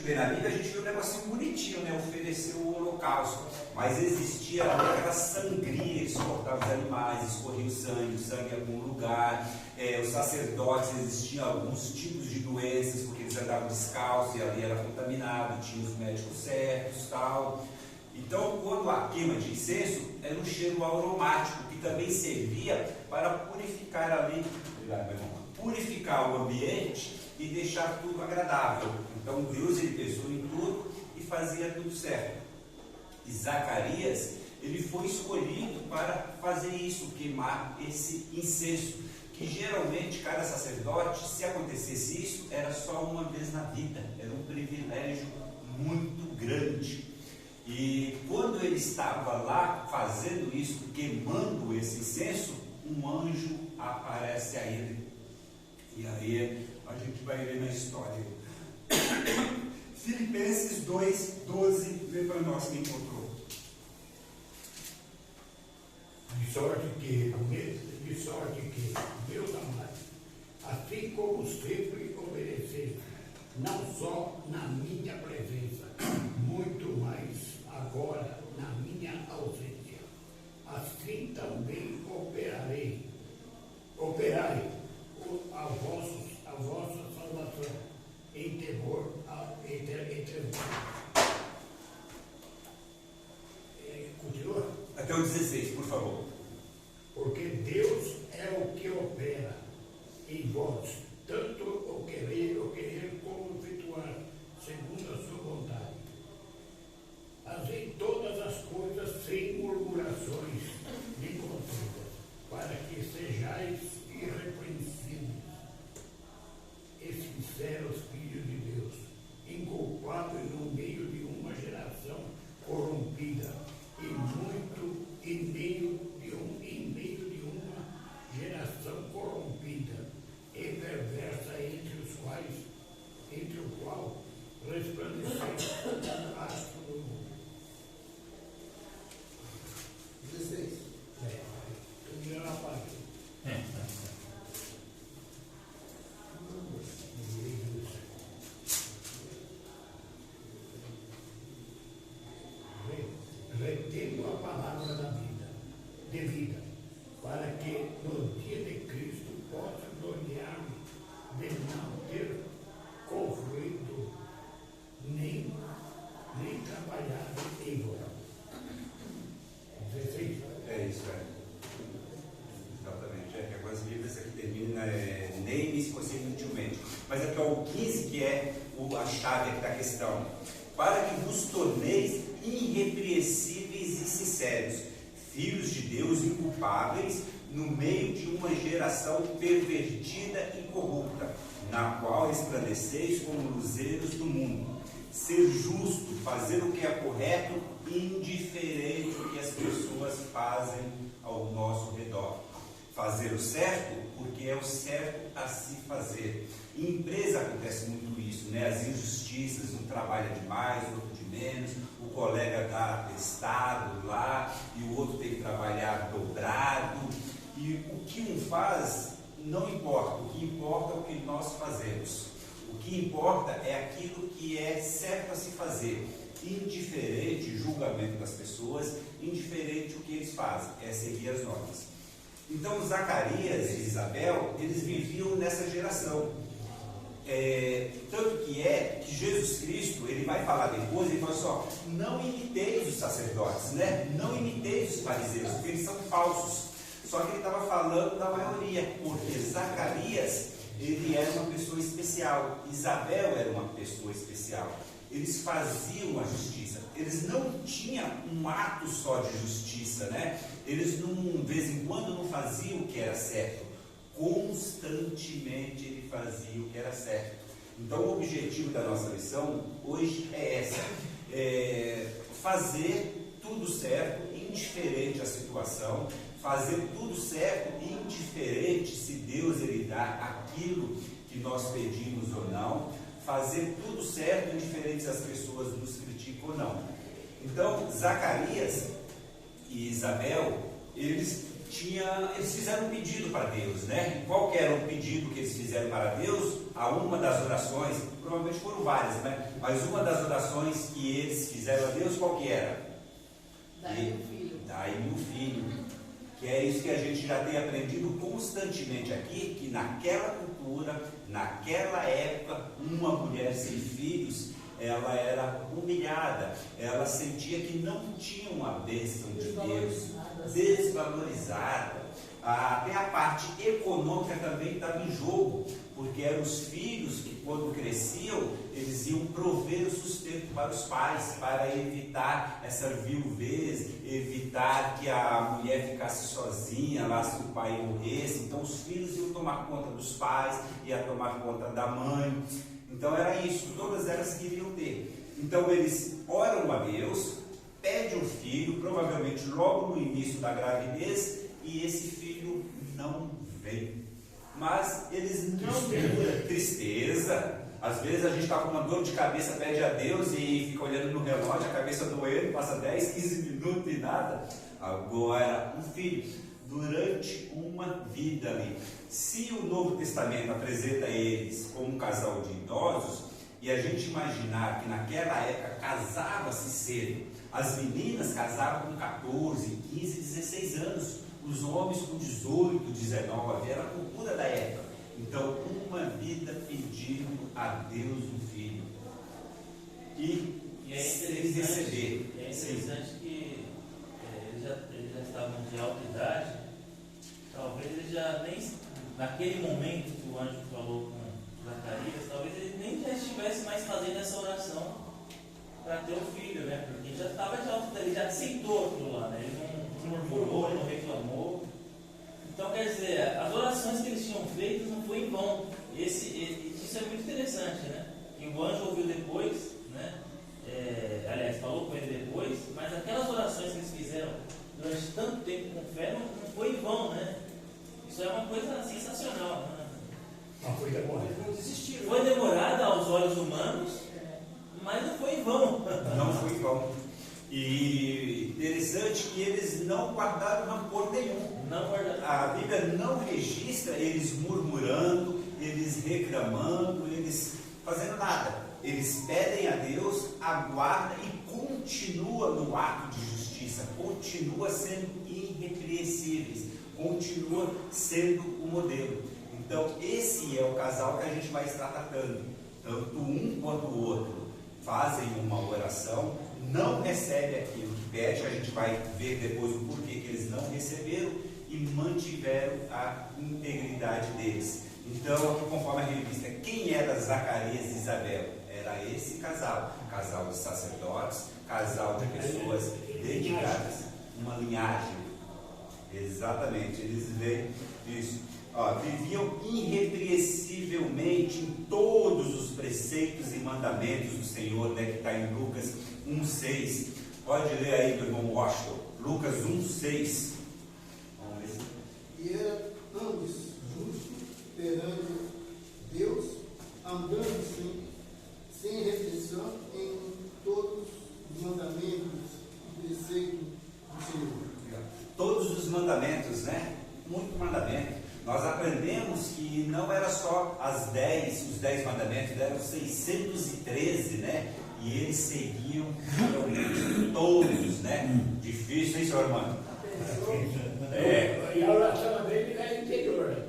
Na Bíblia a gente vê um negocinho bonitinho, né? Oferecer o holocausto, mas existia aquela sangria, eles cortavam os animais, escorria o sangue em algum lugar. Os sacerdotes, existiam alguns tipos de doenças, porque eles andavam descalços e ali era contaminado, tinha os médicos certos, tal. Então, quando a queima de incenso era um cheiro aromático que também servia para purificar ali, purificar o ambiente e deixar tudo agradável. Então Deus, ele pensou em tudo e fazia tudo certo. E Zacarias, ele foi escolhido para fazer isso, queimar esse incenso, que geralmente cada sacerdote, se acontecesse isso, era só uma vez na vida, era um privilégio muito grande. E quando ele estava lá fazendo isso, queimando esse incenso, um anjo aparece a ele. E aí a gente vai ver na história. Filipenses 2:12, vê para nós quem encontrou. De sorte que, meus amados, assim como sempre obedeceis, não só na minha presença, muito mais agora na minha ausência, assim também operai a vossa salvação em temor entre continua? Até o 16, por favor. Porque Deus é o que opera em vós, tanto o querer como efetuar, segundo a sua vontade. Fazei todas as coisas sem murmurações nem contendas, para que sejais irrepreensíveis e sinceros filhos de Deus, inculpáveis no meio de uma geração corrompida, em meio de uma geração corrompida e perversa, entre o qual resplandeceu o astro do mundo. 16. Estou virando a página. Retendo a palavra da vida, de vida, para que no dia de Cristo possa gloriar-me de não ter conflito nem trabalhado em vão. 16. É isso, exatamente. Que algumas Bíblias aqui termina nem me esforcei inutilmente. Mas aqui é o 15 que é a chave aqui da questão. Para que vos torneis irrepreensíveis e sinceros, filhos de Deus inculpáveis, no meio de uma geração pervertida e corrupta, na qual resplandeceis como luzeiros do mundo. Ser justo, fazer o que é correto, indiferente do que as pessoas fazem ao nosso redor. Fazer o certo, porque é o certo a se fazer. Em empresa acontece muito isso, né? As injustiças, um trabalha demais, outro de menos, o colega dá atestado lá e o outro tem que trabalhar dobrado. E o que um faz não importa, o que importa é o que nós fazemos. O que importa é aquilo que é certo a se fazer, indiferente o julgamento das pessoas, indiferente o que eles fazem, é seguir as normas. Então Zacarias e Isabel, eles viviam nessa geração. Tanto que Jesus Cristo, ele vai falar depois, ele fala só, não imiteis os sacerdotes, né? Não imiteis os fariseus, porque eles são falsos. Só que ele estava falando da maioria, porque Zacarias, ele era uma pessoa especial, Isabel era uma pessoa especial. Eles faziam a justiça, eles não tinham um ato só de justiça, né? Eles de vez em quando não faziam o que era certo, constantemente ele fazia o que era certo. Então o objetivo da nossa lição hoje é essa, fazer tudo certo, indiferente à situação, fazer tudo certo, indiferente se Deus ele dá aquilo que nós pedimos ou não, fazer tudo certo, indiferente se as pessoas nos criticam ou não. Então, Zacarias e Isabel, eles eles fizeram um pedido para Deus, né? E qual que era o pedido que eles fizeram para Deus? A uma das orações, provavelmente foram várias, né? Mas uma das orações que eles fizeram a Deus, qual que era? Daí o filho. Daí o filho. Que é isso que a gente já tem aprendido constantemente aqui, que naquela cultura, naquela época, uma mulher sem filhos, ela era humilhada, ela sentia que não tinha uma bênção de Deus, desvalorizada. Até a parte econômica também estava em jogo, porque eram os filhos que, quando cresciam, eles iam prover o sustento para os pais, para evitar essa viuvez, evitar que a mulher ficasse sozinha lá se o pai morresse. Então os filhos iam tomar conta dos pais, iam tomar conta da mãe. Então era isso, todas elas queriam ter. Então eles oram a Deus, pedem um filho, provavelmente logo no início da gravidez, e esse filho não vem. Mas eles não têm tristeza. Às vezes a gente está com uma dor de cabeça, pede a Deus e fica olhando no relógio, a cabeça doendo, passa 10, 15 minutos e nada. Agora, um filho, durante uma vida ali. Se o Novo Testamento apresenta eles como um casal de idosos, e a gente imaginar que naquela época casava-se cedo, as meninas casavam com 14, 15, 16 anos, os homens com 18, 19, era a cultura da época. Então, uma vida pedindo a Deus um filho. E sem receber. É interessante que eles já estavam de alta idade, talvez eles já nem, naquele momento que o anjo falou com Zacarias, talvez ele nem já estivesse mais fazendo essa oração para ter um filho, né? Porque ele já estava de alta idade, ele já aceitou aquilo lá, né? Ele não murmurou, não reclamou. Então, quer dizer, as orações que eles tinham feito não foi em vão. Isso é muito interessante, né? Que o anjo ouviu depois, né? Aliás, falou com ele depois, mas aquelas orações que eles fizeram durante tanto tempo com fé não foi em vão, né? Isso é uma coisa sensacional, né? Não foi demorado. Foi demorada aos olhos humanos, mas não foi em vão. Não foi em vão. E interessante que eles não guardaram rancor nenhum. Não guardaram. A Bíblia não registra eles murmurando, eles reclamando, eles fazendo nada. Eles pedem a Deus, aguardam e continua no ato de justiça, continua sendo irrepreensíveis, continua sendo o modelo. Então esse é o casal que a gente vai estar tratando. Tanto um quanto o outro fazem uma oração, não recebem aquilo que pede, a gente vai ver depois o porquê que eles não receberam e mantiveram a integridade deles. Então, aqui conforme a revista, quem era Zacarias e Isabel? Era esse casal de sacerdotes, casal de pessoas dedicadas, uma linhagem. Exatamente, eles veem isso. Viviam irrepreensivelmente em todos os preceitos e mandamentos do Senhor, né, que está em Lucas 1,6. Pode ler aí, meu irmão Washington, Lucas 1,6. Vamos ver se... E era ambos justos perante Deus, andando sem restrição em todos os mandamentos e preceitos do Senhor. Todos os mandamentos, né? Muito mandamento. Nós aprendemos que não era só os 10 mandamentos, eram 613, né? E eles seguiam realmente todos, né? Difícil, hein, senhor Armando? E a oração dele é interior, né?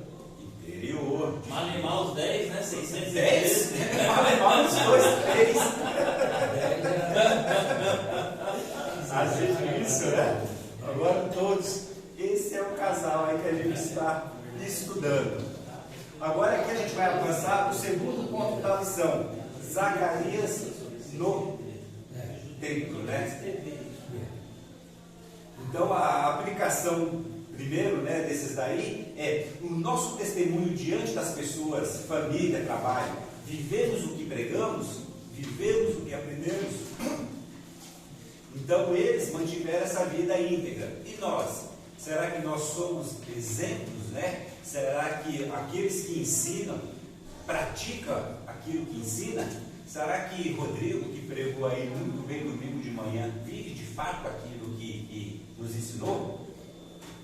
Interior. Malemar os 10, né? 610. 10? Malemar os 2, 3. Às vezes isso, né? Agora todos. Esse é o casal aí que a gente está estudando. Agora aqui a gente vai avançar para o segundo ponto da lição. Zacarias no templo, né? Então a aplicação primeiro, né, desses daí é o nosso testemunho diante das pessoas, família, trabalho. Vivemos o que pregamos, vivemos o que aprendemos. Então eles mantiveram essa vida íntegra. E nós? Será que nós somos exemplos, né? Será que aqueles que ensinam praticam aquilo que ensina? Será que Rodrigo, que pregou aí muito bem domingo de manhã, vive de fato aquilo que nos ensinou?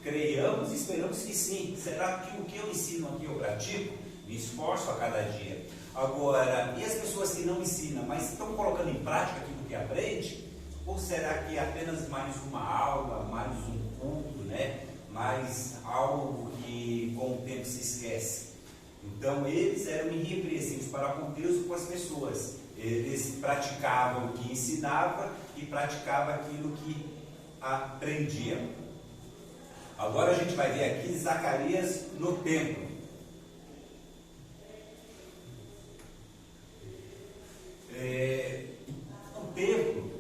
creiamos e esperamos que sim. Será que o que eu ensino aqui eu pratico? Me esforço a cada dia. Agora, e as pessoas que não ensinam, mas estão colocando em prática aquilo que aprende? Ou será que é apenas mais uma aula, mais um culto, né? Mais algo que com o tempo se esquece? Então, eles eram irrepreensíveis para com Deus e com as pessoas. Eles praticavam o que ensinava e praticavam aquilo que aprendia. Agora a gente vai ver aqui Zacarias no templo. O templo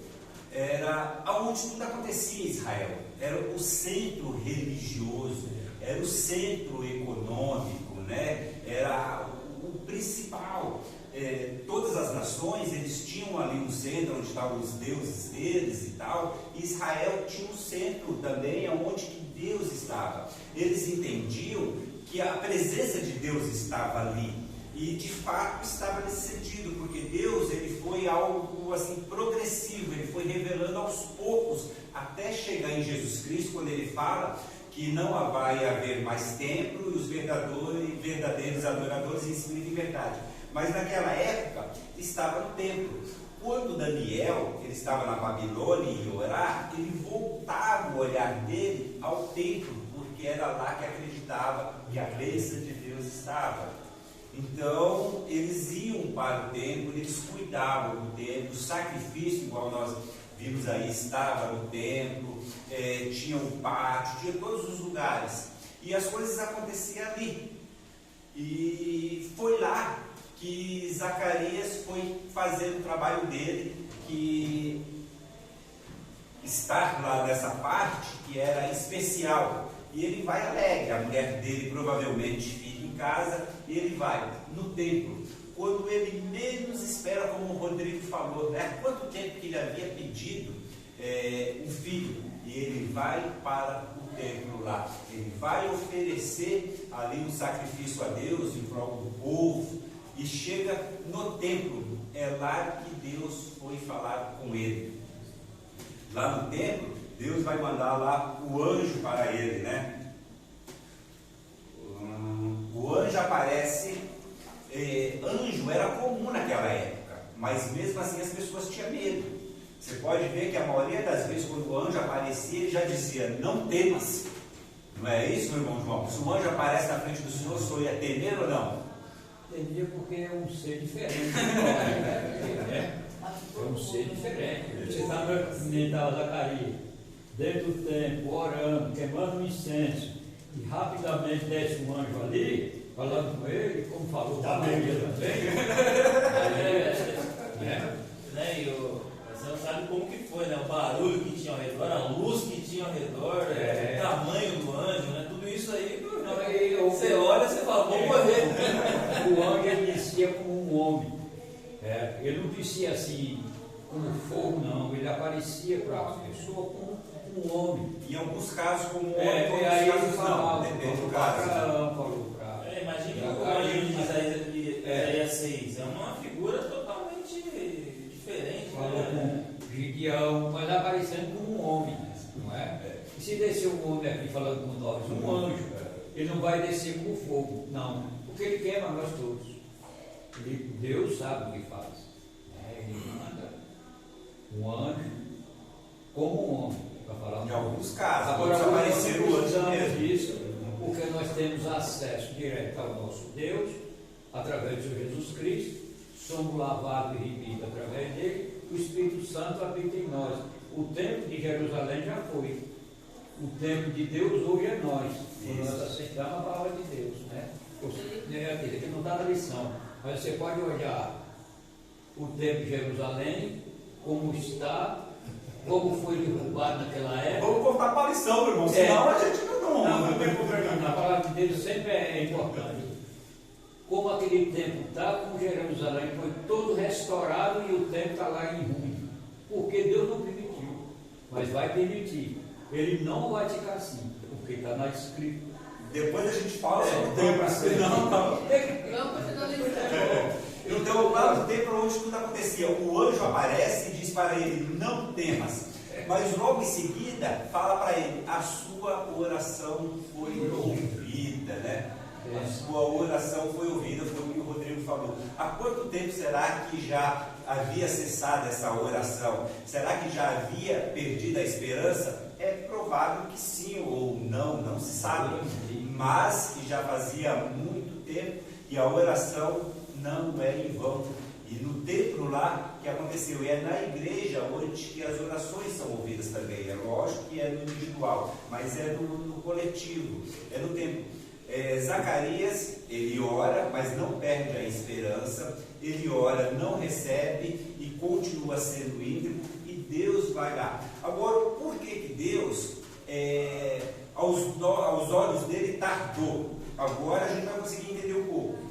era onde tudo acontecia em Israel. Era o centro religioso, era o centro econômico, né? Era o principal. Todas as nações, eles tinham ali um centro onde estavam os deuses deles e tal. E Israel tinha um centro também onde que Deus estava. Eles entendiam que a presença de Deus estava ali. E de fato estava nesse sentido, porque Deus, ele foi algo assim progressivo, ele foi revelando aos poucos, até chegar em Jesus Cristo, quando ele fala que não vai haver mais templo e os verdadeiros adoradores em espírito e verdade. Mas naquela época estava no templo. Quando Daniel, ele estava na Babilônia e orar, ele voltava o olhar dele ao templo, porque era lá que acreditava que a bênção de Deus estava. Então, eles iam para o templo, eles cuidavam do templo, o sacrifício, igual nós vimos aí, estava no templo, tinha um pátio, tinha todos os lugares, e as coisas aconteciam ali. E foi lá que Zacarias foi fazer o trabalho dele, que estar lá nessa parte que era especial. E ele vai alegre, a mulher dele provavelmente fica em casa, e ele vai no templo, quando ele menos espera, como o Rodrigo falou, né? Quanto tempo que ele havia pedido um filho, e ele vai para o templo lá, ele vai oferecer ali um sacrifício a Deus em prol do povo, e chega no templo, é lá que Deus foi falar com ele. Lá no templo, Deus vai mandar lá o anjo para ele, né? O anjo aparece, anjo era comum naquela época, mas mesmo assim as pessoas tinham medo. Você pode ver que a maioria das vezes quando o anjo aparecia, ele já dizia, não temas. Não é isso, meu irmão João? Se o anjo aparece na frente do Senhor, o Senhor ia temer ou não? Temer porque é um ser diferente. É um ser diferente. Você está no Zacarias, dentro do templo, orando, queimando um incenso, e rapidamente desce um anjo ali, falando com ele, como falou com a Maria também. Né? Você não sabe como que foi, né? O barulho que tinha ao redor, a luz que tinha ao redor, o tamanho do anjo, né? Tudo isso aí, você olha e você fala, vamos morrer. O anjo ele descia como um homem. Ele não descia assim como fogo, não. Ele aparecia para a pessoa como um homem. Em alguns casos, como um homem, Aí em ele outros falava, não, depende do caso. Imagina o anjo de Isaías 6, é uma figura totalmente diferente. Falou com Gideão, mas aparecendo como um homem, não é? E se descer um homem aqui falando com nós, um anjo, ele não vai descer como fogo, não, porque ele queima nós todos. Deus sabe o que faz. Ele manda um anjo como um homem para falar. Em alguns casos, agora pode aparecer o anjo mesmo. Disso, porque nós temos acesso direto ao nosso Deus através de Jesus Cristo, somos lavados e remidos através dele, o Espírito Santo habita em nós. O templo de Jerusalém já foi. O templo de Deus hoje é nós, quando nós aceitamos a palavra de Deus, né? Aqui não está na lição, mas você pode olhar o templo de Jerusalém, como está, como foi derrubado naquela época. Vamos voltar para a lição, meu irmão, senão a gente não tem problema. A palavra de Deus sempre é importante. Como aquele templo está, como Jerusalém foi todo restaurado e o templo está lá em ruim. Porque Deus não permitiu, mas vai permitir. Ele não vai ficar assim, porque está na escrita. Depois a gente fala sobre o templo, senão... Então, lá no templo onde tudo acontecia, o anjo aparece e diz para ele, não temas. Mas logo em seguida, fala para ele, a sua oração foi ouvida, né? A sua oração foi ouvida, foi o que o Rodrigo falou. Há quanto tempo será que já havia cessado essa oração? Será que já havia perdido a esperança? É provável que sim ou não, não se sabe. Mas que já fazia muito tempo e a oração não é em vão. E no templo lá que aconteceu, e é na igreja onde que as orações são ouvidas também. É lógico que é no individual, mas é no coletivo, é no templo. Zacarias, ele ora, mas não perde a esperança, ele ora, não recebe e continua sendo íntegro, e Deus vai lá. Agora, por que Deus, aos olhos dele, tardou? Agora a gente vai conseguir entender um pouco.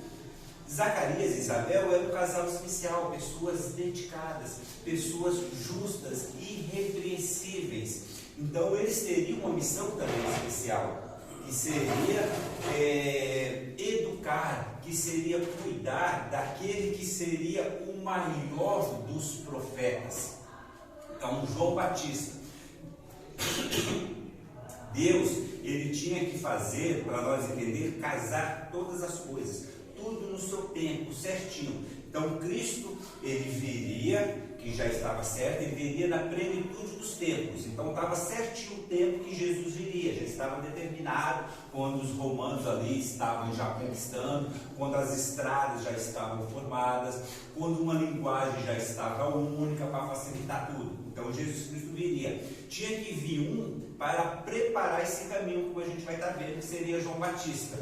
Zacarias e Isabel eram um casal especial, pessoas dedicadas, pessoas justas, irrepreensíveis. Então eles teriam uma missão também especial, que seria educar, que seria cuidar daquele que seria o maior dos profetas. Então, João Batista. Deus, ele tinha que fazer, para nós entender, casar todas as coisas, tudo no seu tempo, certinho. Então, Cristo, ele viria, que já estava certo, ele viria na plenitude dos tempos. Então, estava certinho o tempo que Jesus viria, já estava determinado, quando os romanos ali estavam já conquistando, quando as estradas já estavam formadas, quando uma linguagem já estava única para facilitar tudo. Então, Jesus Cristo viria. Tinha que vir um para preparar esse caminho, como a gente vai estar vendo, que seria João Batista.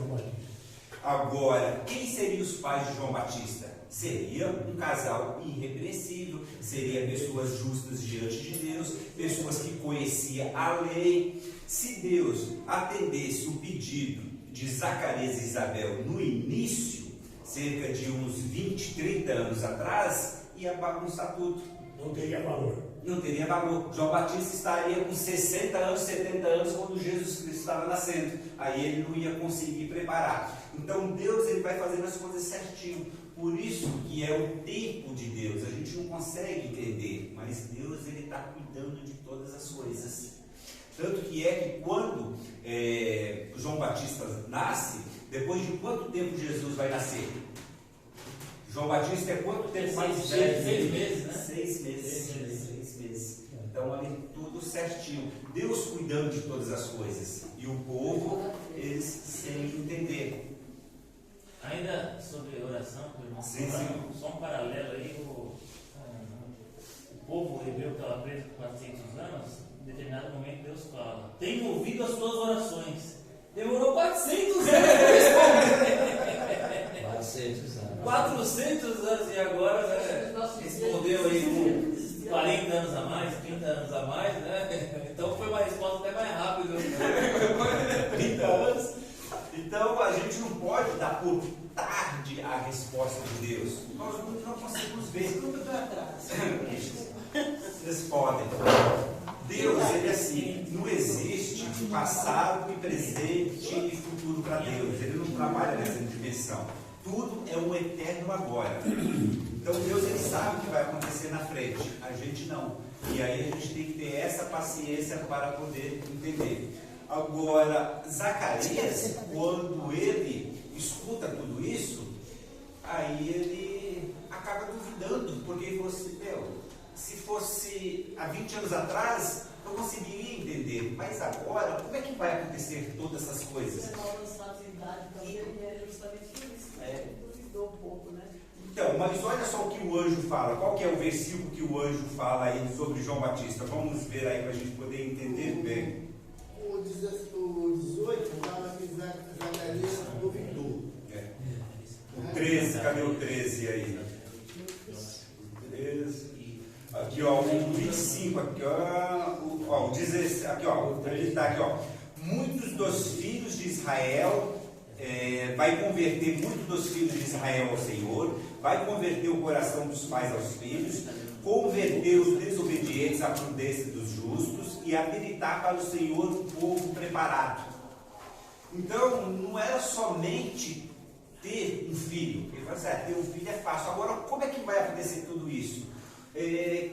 Agora, quem seriam os pais de João Batista? Seria um casal irrepreensível, seriam pessoas justas diante de Deus, pessoas que conheciam a lei. Se Deus atendesse o pedido de Zacarias e Isabel no início, cerca de uns 20, 30 anos atrás, ia bagunçar tudo. Não teria valor. Não teria valor. João Batista estaria com 60 anos, 70 anos quando Jesus Cristo estava nascendo. Aí ele não ia conseguir preparar. Então Deus, ele vai fazendo as coisas certinho. Por isso que é o tempo de Deus. A gente não consegue entender, mas Deus, ele está cuidando de todas as coisas. Tanto que é que quando João Batista nasce, depois de quanto tempo Jesus vai nascer? João Batista é quanto tempo mais velho? 6 meses, né? 6 meses. 6 meses. Então ali tudo certinho. Deus cuidando de todas as coisas. E o povo, eles sem entender. Ainda sobre oração, que o irmão falou, só um paralelo aí, o povo hebreu que estava preso por 400 anos, em determinado momento Deus fala, tenho ouvido as tuas orações. Demorou 400 anos para responder. 400 anos. 400 anos e agora, né, respondeu aí com 40 anos a mais, 30 anos a mais, né? Então foi uma resposta até mais rápida. 30 anos. Então a gente não pode dar por tarde a resposta de Deus. Nós não conseguimos ver. Vocês podem. Deus, ele é assim, não existe passado e presente e futuro para Deus. Ele não trabalha nessa dimensão. Tudo é um eterno agora. Então Deus, ele sabe o que vai acontecer na frente. A gente não. E aí a gente tem que ter essa paciência para poder entender. Agora, Zacarias, quando ele escuta tudo isso, aí ele acaba duvidando, porque ele falou assim, se fosse há 20 anos atrás, eu conseguiria entender, mas agora, como é que vai acontecer todas essas coisas? Duvidou um pouco, né? Então, mas olha só o que o anjo fala. Qual que é o versículo que o anjo fala aí sobre João Batista? Vamos ver aí para a gente poder entender bem. O 18 fala que Zacarias duvidou. O 13, cadê o 13 aí? 13. Aqui ó, o 25, aqui ó, o 16, aqui ó, ele está aqui ó. Muitos dos filhos de Israel, vai converter muitos dos filhos de Israel ao Senhor, vai converter o coração dos pais aos filhos, converter os desobedientes à prudência dos justos e habilitar para o Senhor um povo preparado. Então, não era somente ter um filho. Ele falou assim, ter um filho é fácil. Agora, como é que vai acontecer tudo isso?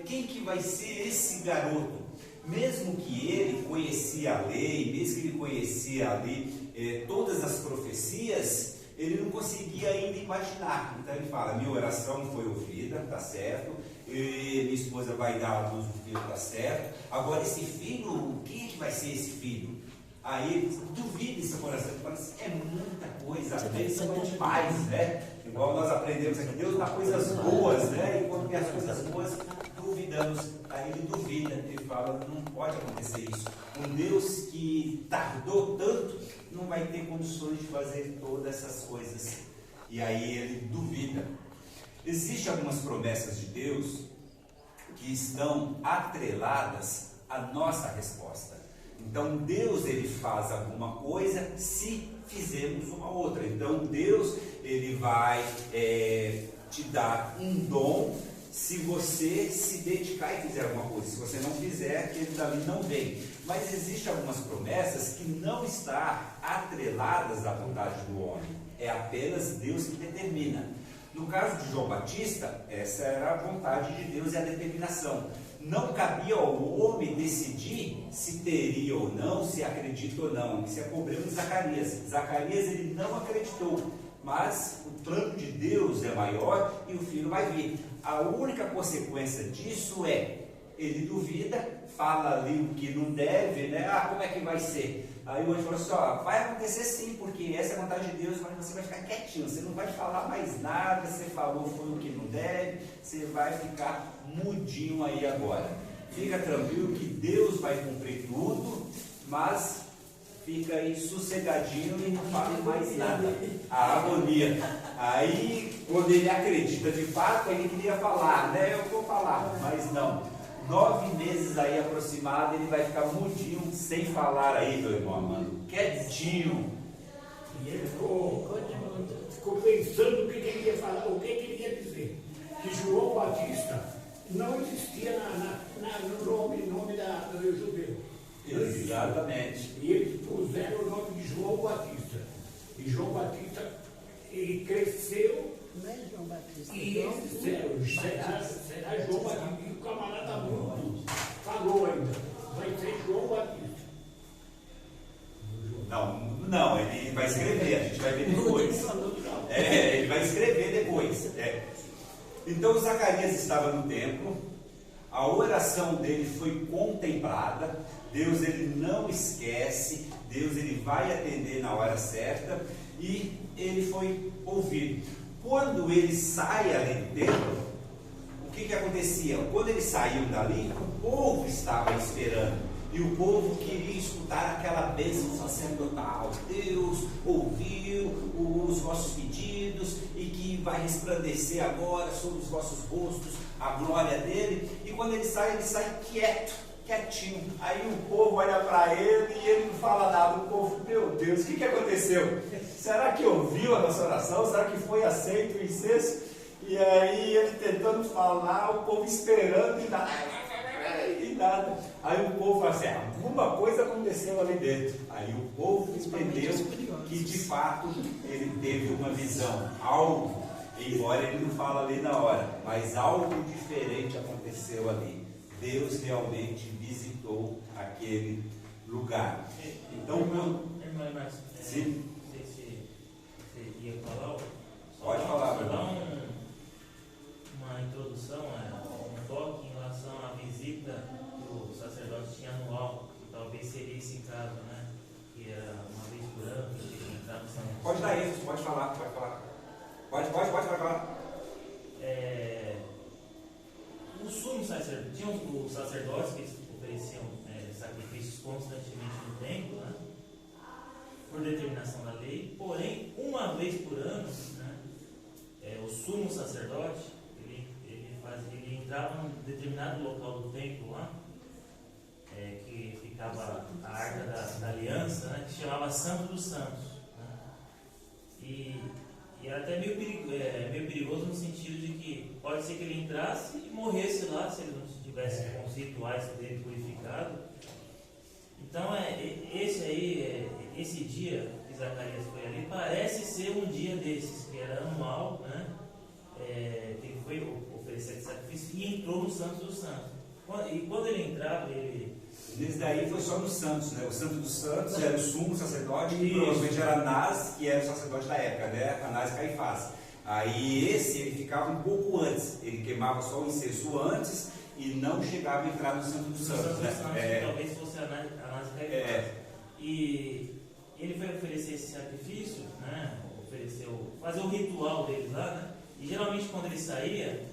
Quem que vai ser esse garoto? mesmo que ele conhecia a lei, mesmo que ele conhecia ali todas as profecias, ele não conseguia ainda imaginar. Então ele fala: minha oração foi ouvida, tá certo, minha esposa vai dar a luz do filho, tá certo, agora esse filho, quem é que vai ser esse filho? Aí ele duvida em seu coração, ele fala assim: é muita coisa, a bênção é demais, né? Igual nós aprendemos aqui, Deus dá coisas boas, né? E quando tem as coisas boas, duvidamos. Aí ele duvida, ele fala: não pode acontecer isso. Um Deus que tardou tanto, não vai ter condições de fazer todas essas coisas. E aí ele duvida. Existem algumas promessas de Deus que estão atreladas à nossa resposta. Então Deus, ele faz alguma coisa se fizermos uma outra. Então Deus, ele vai te dar um dom se você se dedicar e fizer alguma coisa. Se você não fizer, aquele dali não vem. Mas existem algumas promessas que não estão atreladas à vontade do homem. É apenas Deus que determina. No caso de João Batista, essa era a vontade de Deus e a determinação. Não cabia ao homem decidir se teria ou não, se acredita ou não. Isso é problema de Zacarias. Zacarias, ele não acreditou, mas o plano de Deus é maior e o filho vai vir. A única consequência disso é: ele duvida, fala ali o que não deve, né? Como é que vai ser? Aí o anjo falou assim: vai acontecer sim, porque essa é a vontade de Deus, mas você vai ficar quietinho, você não vai falar mais nada, você falou foi o que não deve, você vai ficar mudinho aí agora. Fica tranquilo que Deus vai cumprir tudo, mas fica aí sossegadinho e não fala mais nada. A agonia. Aí, quando ele acredita de fato, ele queria falar, né? Eu vou falar, mas não. 9 meses aí aproximado, ele vai ficar mudinho, sem falar aí, meu irmão amado. Quietinho. E ele ficou pensando o que ele ia falar, o que ele ia dizer. Que João Batista não existia no nome do judeu. Exatamente. E eles puseram o nome de João Batista. E João Batista, ele cresceu. Não é João Batista. E será João Batista. E o camarada muito falou ainda: vai ser João Batista. Não, ele vai escrever, a gente vai ver depois. Ele vai escrever depois. Então Zacarias estava no templo, a oração dele foi contemplada. Deus, ele não esquece, Deus, ele vai atender na hora certa, e ele foi ouvido. Quando ele sai ali do templo, o que acontecia? Quando eles saíam dali, o povo estava esperando. E o povo queria escutar aquela bênção sacerdotal. Deus ouviu os vossos pedidos e que vai resplandecer agora sobre os vossos rostos a glória dele. E quando ele sai quietinho. Aí o povo olha para ele e ele não fala nada. O povo: meu Deus, o que aconteceu? Será que ouviu a nossa oração? Será que foi aceito o incenso? E aí ele tentando falar, o povo esperando e nada. Aí o povo fala assim: alguma coisa aconteceu ali dentro. Aí o povo entendeu que de fato ele teve uma visão, algo, embora ele não fala ali na hora, mas algo diferente aconteceu ali. Deus realmente visitou aquele lugar. Então, irmã Márcio, sim. Não sei se você ia falar. Pode falar, meu Só dar irmão. uma introdução, um toque em relação à visita que o sacerdote tinha anual, que talvez seria esse caso, né? Que era uma vez por ano, que ele entrava no Santo. Pode dar isso, pode falar. Pode falar. O sumo sacerdote, tinha os sacerdotes que ofereciam sacrifícios constantemente no templo, né? Por determinação da lei, porém, uma vez por ano, né? O sumo sacerdote, ele entrava num determinado local do templo lá, que ficava a Arca da Aliança, né? Que chamava Santo dos Santos, né? E era até meio perigoso no sentido de que pode ser que ele entrasse e morresse lá se ele não tivesse com os rituais dele purificado. Então esse dia que Zacarias foi ali parece ser um dia desses, que era anual, né? Que ele foi oferecer esse sacrifício e entrou no Santo dos Santos. E quando ele entrava, Nesse daí foi só nos santos, né? O santo dos santos era o sumo sacerdote, que Isso. provavelmente era Anás, que era o sacerdote da época, né? Anás e Caifás. Aí esse, ele ficava um pouco antes, ele queimava só o incenso antes e não chegava a entrar no santo dos santos, né? talvez fosse Anás e Caifás. E ele foi oferecer esse sacrifício, né? Fazer o ritual deles lá, né? E geralmente quando ele saía,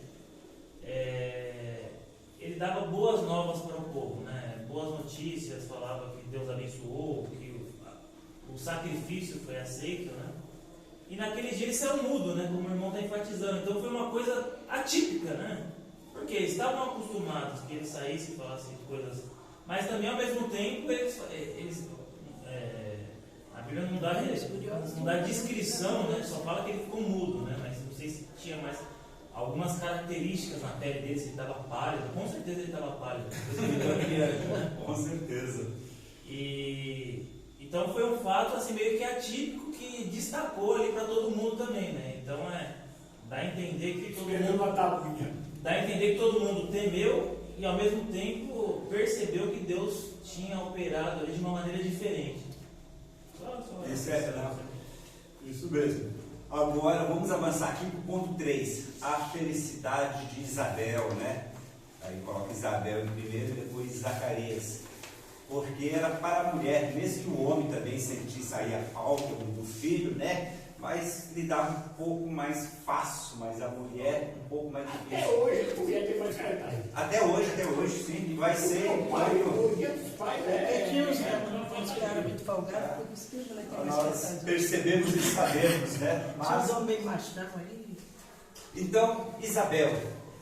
ele dava boas novas para o povo, né? Boas notícias, falava que Deus abençoou, que o sacrifício foi aceito, né? E naquele dia ele saiu mudo, né? Como o irmão está enfatizando. Então foi uma coisa atípica, né? Porque eles estavam acostumados que ele saísse e falasse coisas, mas também ao mesmo tempo a Bíblia não dá descrição, né? Só fala que ele ficou mudo, né? Mas não sei se tinha mais algumas características na pele dele, se ele estava pálido. Com certeza ele estava pálido. Com certeza. Então foi um fato assim, meio que atípico que destacou ali para todo mundo também, né? Então dá a entender que todo mundo temeu e ao mesmo tempo percebeu que Deus tinha operado ali de uma maneira diferente. Isso mesmo. Agora vamos avançar aqui para o ponto 3, a felicidade de Isabel, né? Aí coloca Isabel em primeiro e depois Zacarias. Porque era para a mulher, mesmo que o homem também sentisse aí a falta do filho, né? Mas lidava um pouco mais fácil, mas a mulher um pouco mais difícil. Até hoje, a mulher tem mais cartaz. Até hoje, sim, e vai ser. O dia dos pais Porque tinha uns que eram muito folgados, por isso que eu falei que era mais Nós cartaz. percebemos e sabemos, né? Tinha uns homens bem machão aí. Então, Isabel.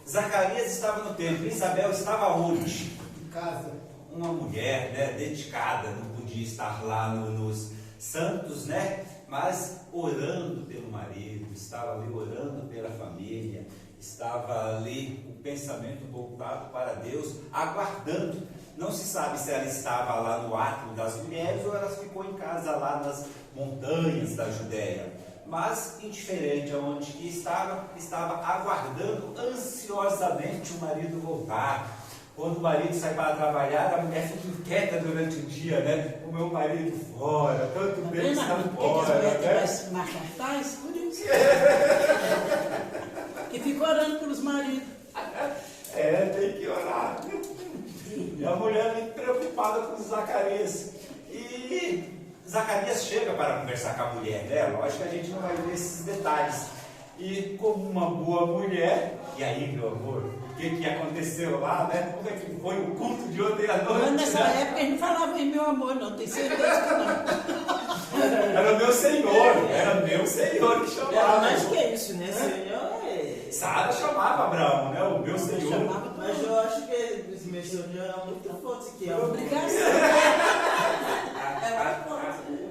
Zacarias estava no templo, Isabel estava onde? Em casa. Uma mulher, né, dedicada, não podia estar lá nos santos, né? Mas orando pelo marido, estava ali orando pela família, estava ali o pensamento voltado para Deus, aguardando. Não se sabe se ela estava lá no átrio das mulheres ou ela ficou em casa lá nas montanhas da Judéia. Mas, indiferente aonde que estava aguardando ansiosamente o marido voltar. Quando o marido sai para trabalhar, a mulher fica inquieta durante o dia, né? O meu marido fora, tanto bem está fora, né? Mais cartaz, por isso. Que fica orando pelos maridos. Tem que orar. E a mulher muito preocupada com Zacarias. E Zacarias chega para conversar com a mulher, né? Lógico que a gente não vai ver esses detalhes. E como uma boa mulher, e aí, meu amor, o que aconteceu lá, né? Como é que foi o culto de ontem à noite? Mas nessa época eles não falavam em meu amor, não, tem certeza que não. Era meu Senhor que chamava. Era mais que isso, né? Senhor Sara chamava Abraão, né? O meu Senhor. Chamava, mas eu acho que esse meu senhor é muito forte que é o obrigação.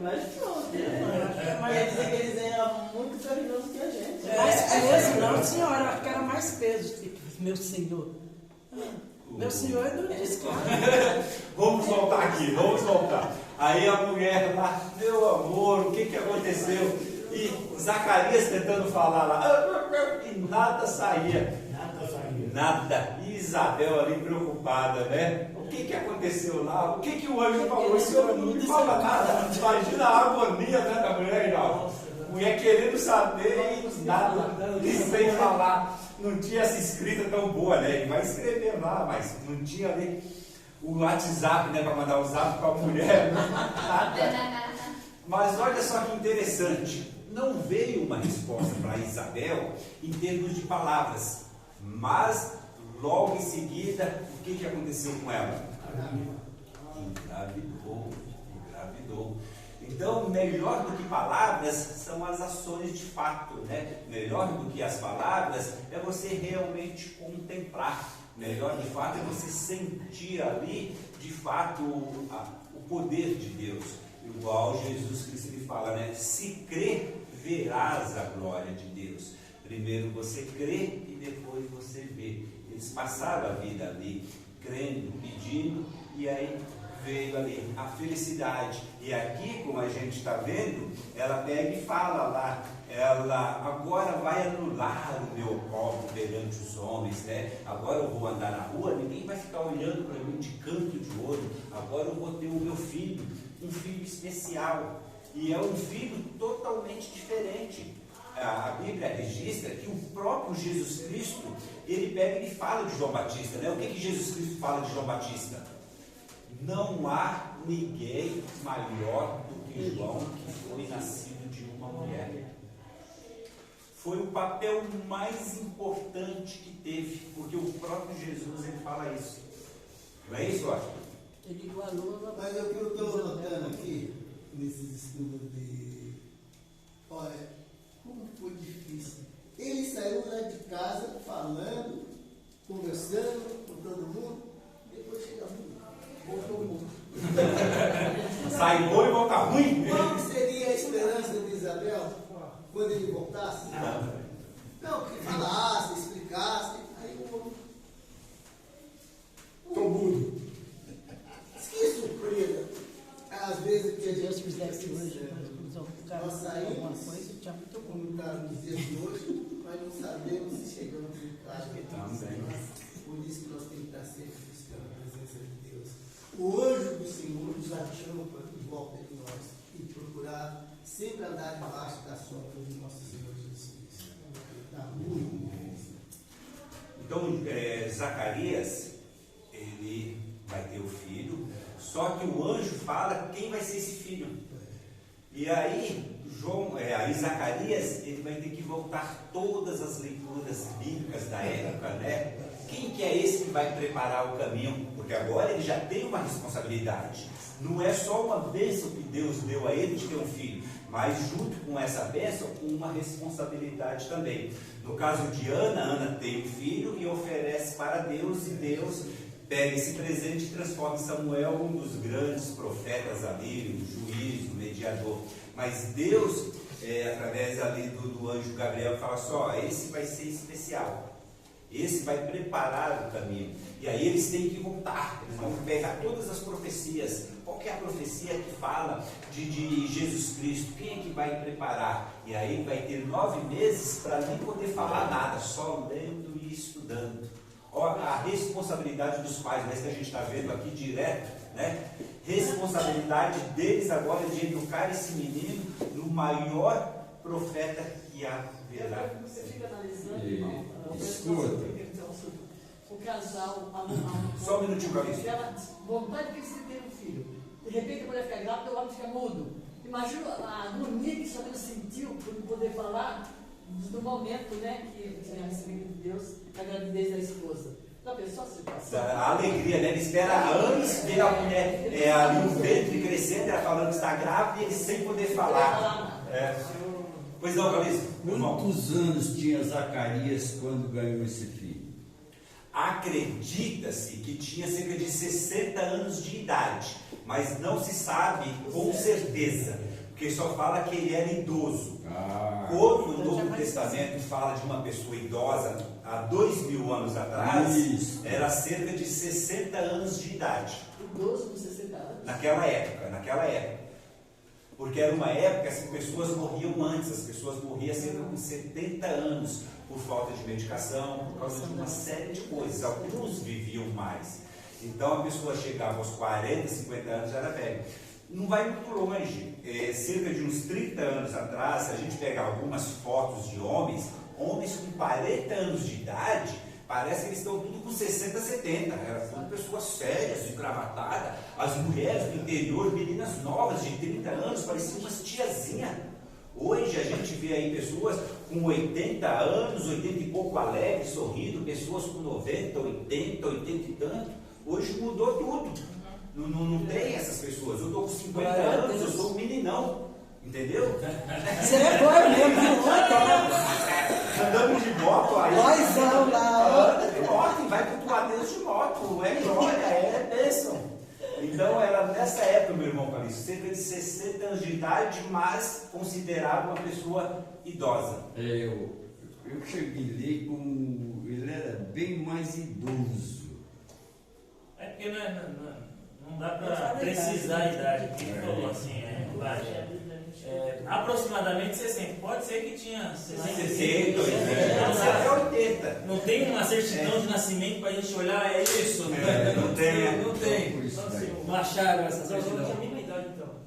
mais forte, né? Mas quer dizer que eles eram muito carinhosos que a gente. Mais peso, não, senhora, acho que era mais peso que meu senhor. Meu senhor é do descanso. Vamos voltar aqui, vamos voltar. Aí a mulher lá, meu amor, o que aconteceu? E Zacarias tentando falar lá, e nada saía. Nada. E Isabel ali preocupada, né? O que aconteceu lá? O que o anjo falou? O senhor não me fala nada. Imagina a agonia, né, da mulher, não. Mulher querendo saber e nada, sem falar. Não tinha essa escrita tão boa, né? Ele vai escrever lá, mas não tinha ali o WhatsApp, né? Para mandar o zap para a mulher. Nada. Mas olha só que interessante. Não veio uma resposta para Isabel em termos de palavras, mas logo em seguida, o que aconteceu com ela? Engravidou. Então, melhor do que palavras são as ações de fato, né? Melhor do que as palavras é você realmente contemplar. Melhor de fato é você sentir ali, de fato, o poder de Deus. Igual Jesus Cristo lhe fala, né? Se crer, verás a glória de Deus. Primeiro você crê e depois você vê. Eles passaram a vida ali, crendo, pedindo, e aí veio ali, a felicidade. E aqui, como a gente está vendo, ela pega e fala lá, ela agora vai anular o meu copo perante os homens, né? Agora eu vou andar na rua, ninguém vai ficar olhando para mim de canto de olho, agora eu vou ter o meu filho, um filho especial, e é um filho totalmente diferente. A Bíblia registra que o próprio Jesus Cristo, ele pega e fala de João Batista, né? O que Jesus Cristo fala de João Batista? Não há ninguém maior do que João, que foi nascido de uma mulher. Foi o papel mais importante que teve, porque o próprio Jesus, ele fala isso. Não é isso, Oscar? Ele igualou. Mas o que eu estou notando aqui, nesses estudos de... Olha, como foi difícil. Ele saiu lá de casa falando, conversando com todo mundo, depois chega muito, voltou muito. Sai bom e volta ruim. Qual seria a esperança de Isabel quando ele voltasse? Não, que falasse, explicasse, aí o homem... Estou mudo. Que surpresa! Às vezes que a Se Deus gente fizesse fica hoje, sincero. nós saímos alguma coisa, tinha muito bom. Como está nos dias de hoje, nós não sabemos se chegamos em casa. Por isso que nós temos que estar sempre buscando a presença de Deus. O anjo do Senhor nos achampa em volta de nós e procurar sempre andar debaixo da sombra de nosso Senhor Jesus Cristo. Está muito bem. Então, Zacarias, ele vai ter o filho, só que o anjo fala quem vai ser esse filho. E aí, aí Zacarias, ele vai ter que voltar todas as leituras bíblicas da época, né? Quem que é esse que vai preparar o caminho? Porque agora ele já tem uma responsabilidade. Não é só uma bênção que Deus deu a ele de ter um filho, mas junto com essa bênção, uma responsabilidade também. No caso de Ana, Ana tem um filho e oferece para Deus, e Deus pega esse presente e transforma em Samuel um dos grandes profetas ali, o juiz, o mediador. Mas Deus, através ali do anjo Gabriel, fala só, esse vai ser especial. Esse vai preparar o caminho. E aí eles têm que voltar, eles vão pegar todas as profecias. Qual que é a profecia que fala de Jesus Cristo? Quem é que vai preparar? E aí vai ter 9 meses para nem poder falar nada, só lendo e estudando. Olha a responsabilidade dos pais, mas que a gente está vendo aqui direto, né? Responsabilidade deles agora de educar esse menino no maior profeta que haverá. Você fica analisando, irmão, o casal, Só um minutinho para isso. ela vontade que você ter um filho. De repente a mulher fica grávida, o homem fica mudo. Imagina a agonia que essa mulher sentiu por não poder falar do momento, né, que tinha recebido de Deus, a gravidez da esposa. Já pensou a situação? A alegria, né? Ele espera anos ver a mulher ali o ventre crescendo, ela falando que está grávida e ele sem poder falar. Pois não, Calixto? Quantos anos tinha Zacarias quando ganhou esse filho? Acredita-se que tinha cerca de 60 anos de idade, mas não se sabe com certeza, porque só fala que ele era idoso. Quando o Novo Testamento fala de uma pessoa idosa, há 2000 anos atrás, era cerca de 60 anos de idade. Idoso com 60 anos? Naquela época. Porque era uma época que as pessoas morriam antes, as pessoas morriam cerca de 70 anos por falta de medicação, por causa de uma série de coisas. Alguns viviam mais. Então a pessoa chegava aos 40, 50 anos, já era velha. Não vai muito longe, cerca de uns 30 anos atrás, se a gente pegar algumas fotos de homens com 40 anos de idade, parece que eles estão tudo com 60, 70, eram tudo pessoas sérias, engravatadas, as mulheres do interior, meninas novas de 30 anos, pareciam umas tiazinhas. Hoje a gente vê aí pessoas com 80 anos, 80 e pouco alegres, sorrindo, pessoas com 90, 80, 80 e tanto. Hoje mudou tudo. Não tem essas pessoas. Eu estou com 50 anos, eu sou um meninão. Entendeu? Você é bom mesmo, Andando de moto aí. Nós lá. Anda de moto e vai cultuar Deus de moto. É glória, é bênção. Então era nessa época, meu irmão Calixto, cerca de 60 anos de idade, mas considerado uma pessoa idosa. Eu cheguei ali como ele era bem mais idoso. É porque não não dá para precisar a idade que ele falou assim, aproximadamente 60. Pode ser que tinha 60, 80. Não tem uma certidão de nascimento para a gente olhar, é isso? Não tem. Não tem. Não acharam essa certidão.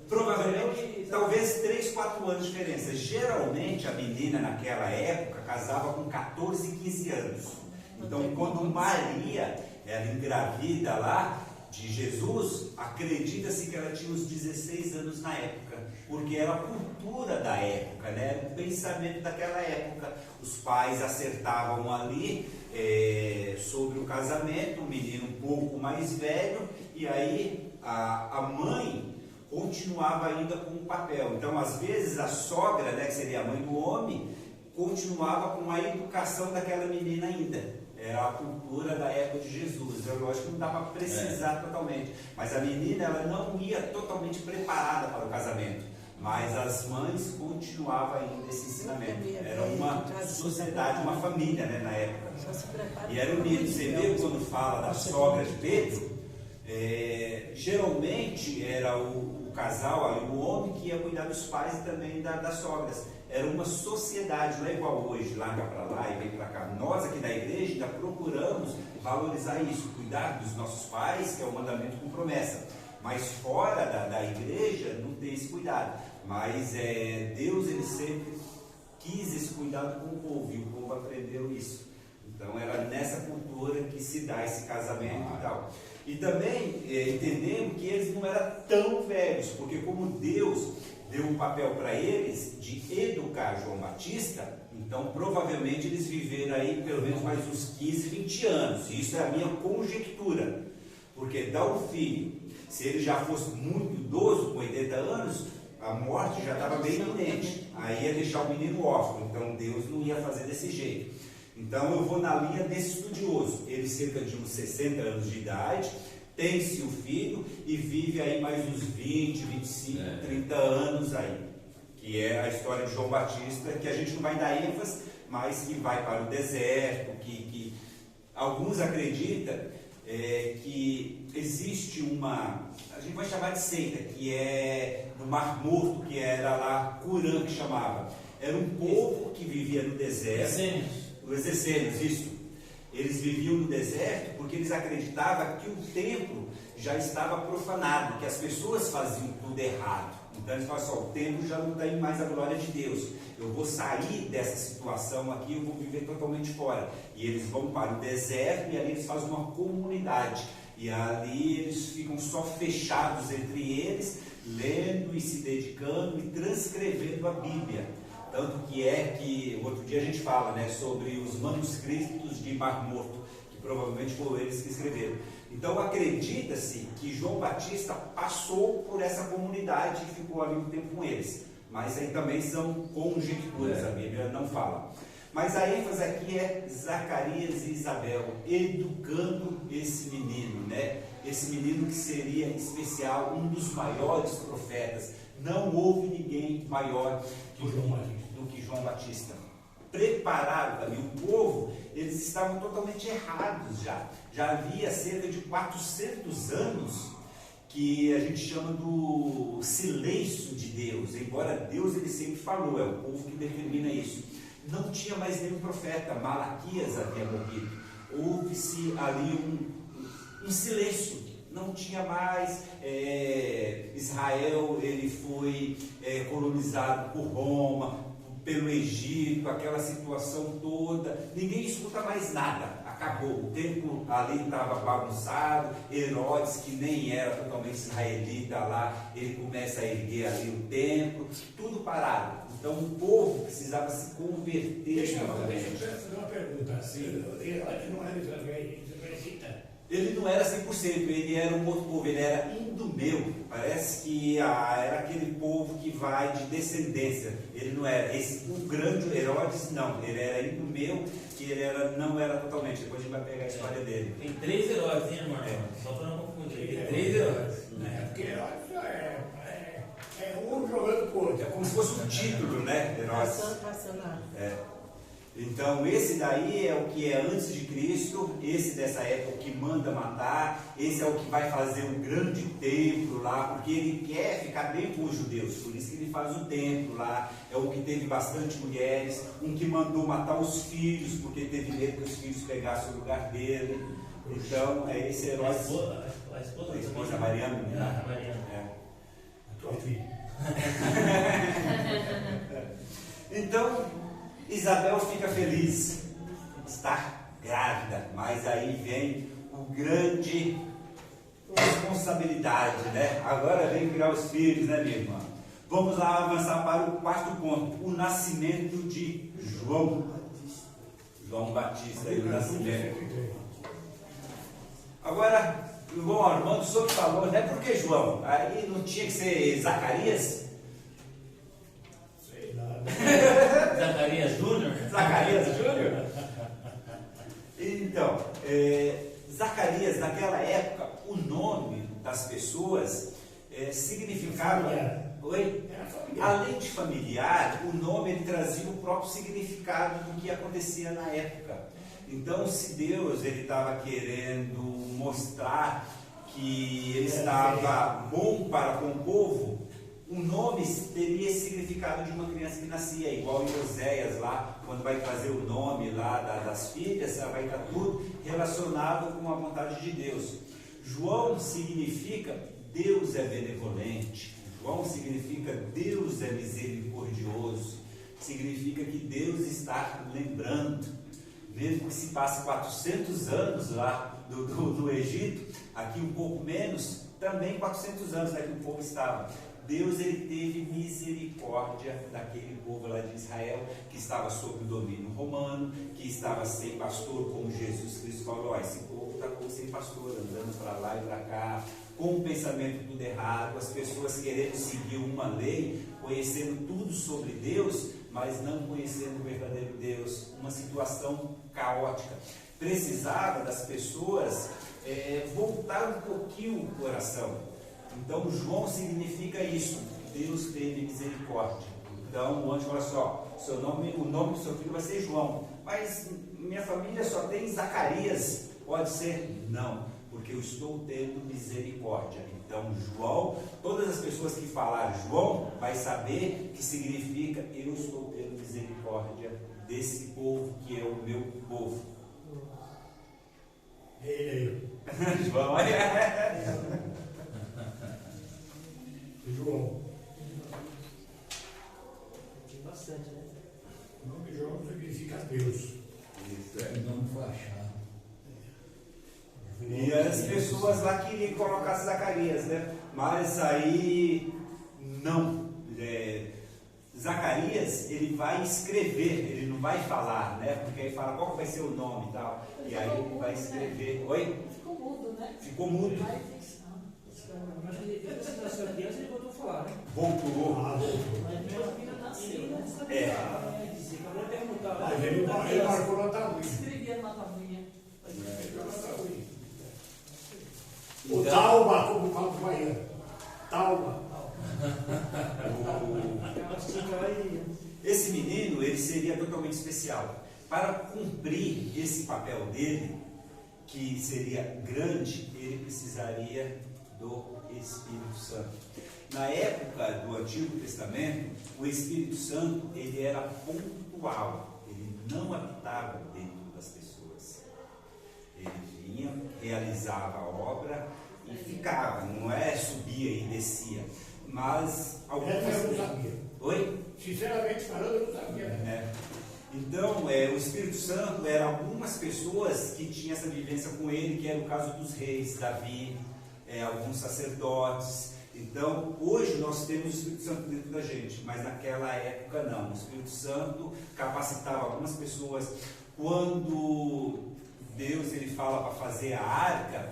Provavelmente, talvez 3, 4 anos de diferença. Geralmente, a menina naquela época casava com 14, 15 anos. Então, quando Maria era engravida lá de Jesus, acredita-se que ela tinha uns 16 anos na época, porque era a cultura da época, né? Era o pensamento daquela época. Os pais acertavam ali sobre o casamento, o menino um pouco mais velho, e aí a mãe continuava ainda com o papel. Então, às vezes, a sogra, né, que seria a mãe do homem, continuava com a educação daquela menina ainda. Era a cultura da época de Jesus. Eu acho que não dá para precisar totalmente. Mas a menina, ela não ia totalmente preparada para o casamento. Mas as mães continuavam ainda esse ensinamento. Era uma sociedade, uma família, né, na época. E era unido. Você vê quando fala da sogra de Pedro, geralmente era o casal, ali, o homem que ia cuidar dos pais e também das sogras. Era uma sociedade, não é igual hoje, larga para lá e vem para cá. Nós aqui da igreja ainda procuramos valorizar isso, cuidar dos nossos pais, que é o mandamento com promessa. Mas fora da igreja não tem esse cuidado. Mas Deus, ele sempre quis esse cuidado com o povo, e o povo aprendeu isso. Então era nessa cultura que se dá esse casamento e tal. E também entendemos que eles não eram tão velhos, porque como Deus deu um papel para eles de educar João Batista, então provavelmente eles viveram aí pelo menos mais uns 15, 20 anos. Isso é a minha conjectura. Porque dar um filho, se ele já fosse muito idoso, com 80 anos, a morte já estava bem iminente. Aí ia deixar o menino órfão. Então Deus não ia fazer desse jeito. Então eu vou na linha desse estudioso. Ele cerca de uns 60 anos de idade, tem-se o filho e vive aí mais uns 20, 25, 30 anos aí. Que é a história de João Batista, que a gente não vai dar ênfase, mas que vai para o deserto, que alguns acreditam que existe a gente vai chamar de seita, que é no Mar Morto, que era lá Curã, que chamava. Era um povo que vivia no deserto. Os essênios, isso. Eles viviam no deserto porque eles acreditavam que o templo já estava profanado, que as pessoas faziam tudo errado. Então eles falavam assim, o templo já não tem mais a glória de Deus. Eu vou sair dessa situação aqui, eu vou viver totalmente fora. E eles vão para o deserto e ali eles fazem uma comunidade. E ali eles ficam só fechados entre eles, lendo e se dedicando e transcrevendo a Bíblia. Tanto que outro dia a gente fala, né, sobre os manuscritos de Mar Morto, que provavelmente foram eles que escreveram. Então acredita-se que João Batista passou por essa comunidade e ficou ali um tempo com eles. Mas aí também são conjecturas, a Bíblia não fala. Mas a ênfase aqui é Zacarias e Isabel, educando esse menino, né? Esse menino que seria especial, um dos maiores profetas. Não houve ninguém maior do que João Batista. Prepararam também o povo, eles estavam totalmente errados já. Já havia cerca de 400 anos que a gente chama do silêncio de Deus. Embora Deus ele sempre falou, é o povo que determina isso. Não tinha mais nenhum profeta, Malaquias havia morrido. Houve-se ali um silêncio. Não tinha mais, Israel ele foi colonizado por Roma, pelo Egito, aquela situação toda, ninguém escuta mais nada, acabou, o templo ali estava bagunçado, Herodes, que nem era totalmente israelita lá, ele começa a erguer ali o templo, tudo parado. Então o povo precisava se converter. Deixa eu fazer uma pergunta assim, Herodes não era israelita? Ele não era 100%, ele era um outro povo, ele era indumeu. Parece que era aquele povo que vai de descendência. Ele não era, o grande Herodes não, ele era indumeu, que ele não era totalmente. Depois a gente vai pegar a história dele. Tem 3 Herodes, hein, irmão? Só para não confundir. Tem 3 Herodes. Porque Herodes é um jogando com o outro. É como se fosse um título, né, Herodes? Passando. Então esse daí é o que é antes de Cristo, esse dessa época que manda matar, esse é o que vai fazer um grande templo lá, porque ele quer ficar bem com os judeus, por isso que ele faz o templo lá, é o que teve bastante mulheres, um que mandou matar os filhos, porque teve medo que os filhos pegassem o lugar dele. Então é esse herói. A esposa Mariana, né? A Mariana. A tua filha. Então Isabel fica feliz, está grávida, mas aí vem o grande responsabilidade, né? Agora vem criar os filhos, né, minha irmã? Vamos lá avançar para o quarto ponto, o nascimento de João Batista e o nascimento. Agora, o irmão Armando sobre falou, né? Por que João? Aí não tinha que ser Zacarias? Sei lá. Zacarias Júnior? Zacarias Júnior? Então, Zacarias, naquela época, o nome das pessoas significava... Oi? Além de familiar, o nome ele trazia o próprio significado do que acontecia na época. Então, se Deus ele estava querendo mostrar que ele estava bom para com o povo, o nome teria esse significado de uma criança que nascia, igual em Oséias lá, quando vai trazer o nome lá das filhas, vai estar tudo relacionado com a vontade de Deus. João significa Deus é benevolente, João significa Deus é misericordioso, significa que Deus está lembrando, mesmo que se passe 400 anos lá do Egito, aqui um pouco menos, também 400 anos que o povo estava. Deus ele teve misericórdia daquele povo lá de Israel, que estava sob o domínio romano, que estava sem pastor, como Jesus Cristo falou, esse povo está sem pastor, andando para lá e para cá, com o pensamento tudo errado, as pessoas querendo seguir uma lei, conhecendo tudo sobre Deus, mas não conhecendo o verdadeiro Deus, uma situação caótica. Precisava das pessoas voltar um pouquinho o coração. Então João significa isso, Deus teve misericórdia. Então o anjo fala assim, ó, o nome do seu filho vai ser João, mas minha família só tem Zacarias, pode ser? Não, porque eu estou tendo misericórdia. Então João, todas as pessoas que falarem João, vai saber que significa eu estou tendo misericórdia desse povo que é o meu povo. Ele aí. João, João. Tem bastante, né? O nome de João significa Deus. O nome foi achado. E as pessoas lá queriam colocar Zacarias, né? Mas aí não. Zacarias, ele vai escrever, ele não vai falar, né? Porque aí fala qual vai ser o nome e tal. E aí ele vai escrever. Oi? Ficou mudo, né? Ficou mudo. Mas ele nasceu criança e voltou a falar, né? Voltou. Meu filho nasceu, né? Agora perguntar. Mas ele marcou na tabuinha. Escrevia na tabuinha. O Talma, como fala o baiano. Talma. Esse menino, ele seria totalmente especial. Para cumprir esse papel dele, que seria grande, ele precisaria do Espírito Santo. Na época do Antigo Testamento, o Espírito Santo, ele era pontual, ele não habitava dentro das pessoas. Ele vinha, realizava a obra e ficava, não subia e descia. Mas algumas... Eu não sabia. Oi? Sinceramente falando, eu não sabia. Então, o Espírito Santo eram algumas pessoas que tinham essa vivência com ele, que era o caso dos reis, Davi, alguns sacerdotes. Então, hoje nós temos o Espírito Santo dentro da gente, mas naquela época não. O Espírito Santo capacitava algumas pessoas. Quando Deus ele fala para fazer a arca,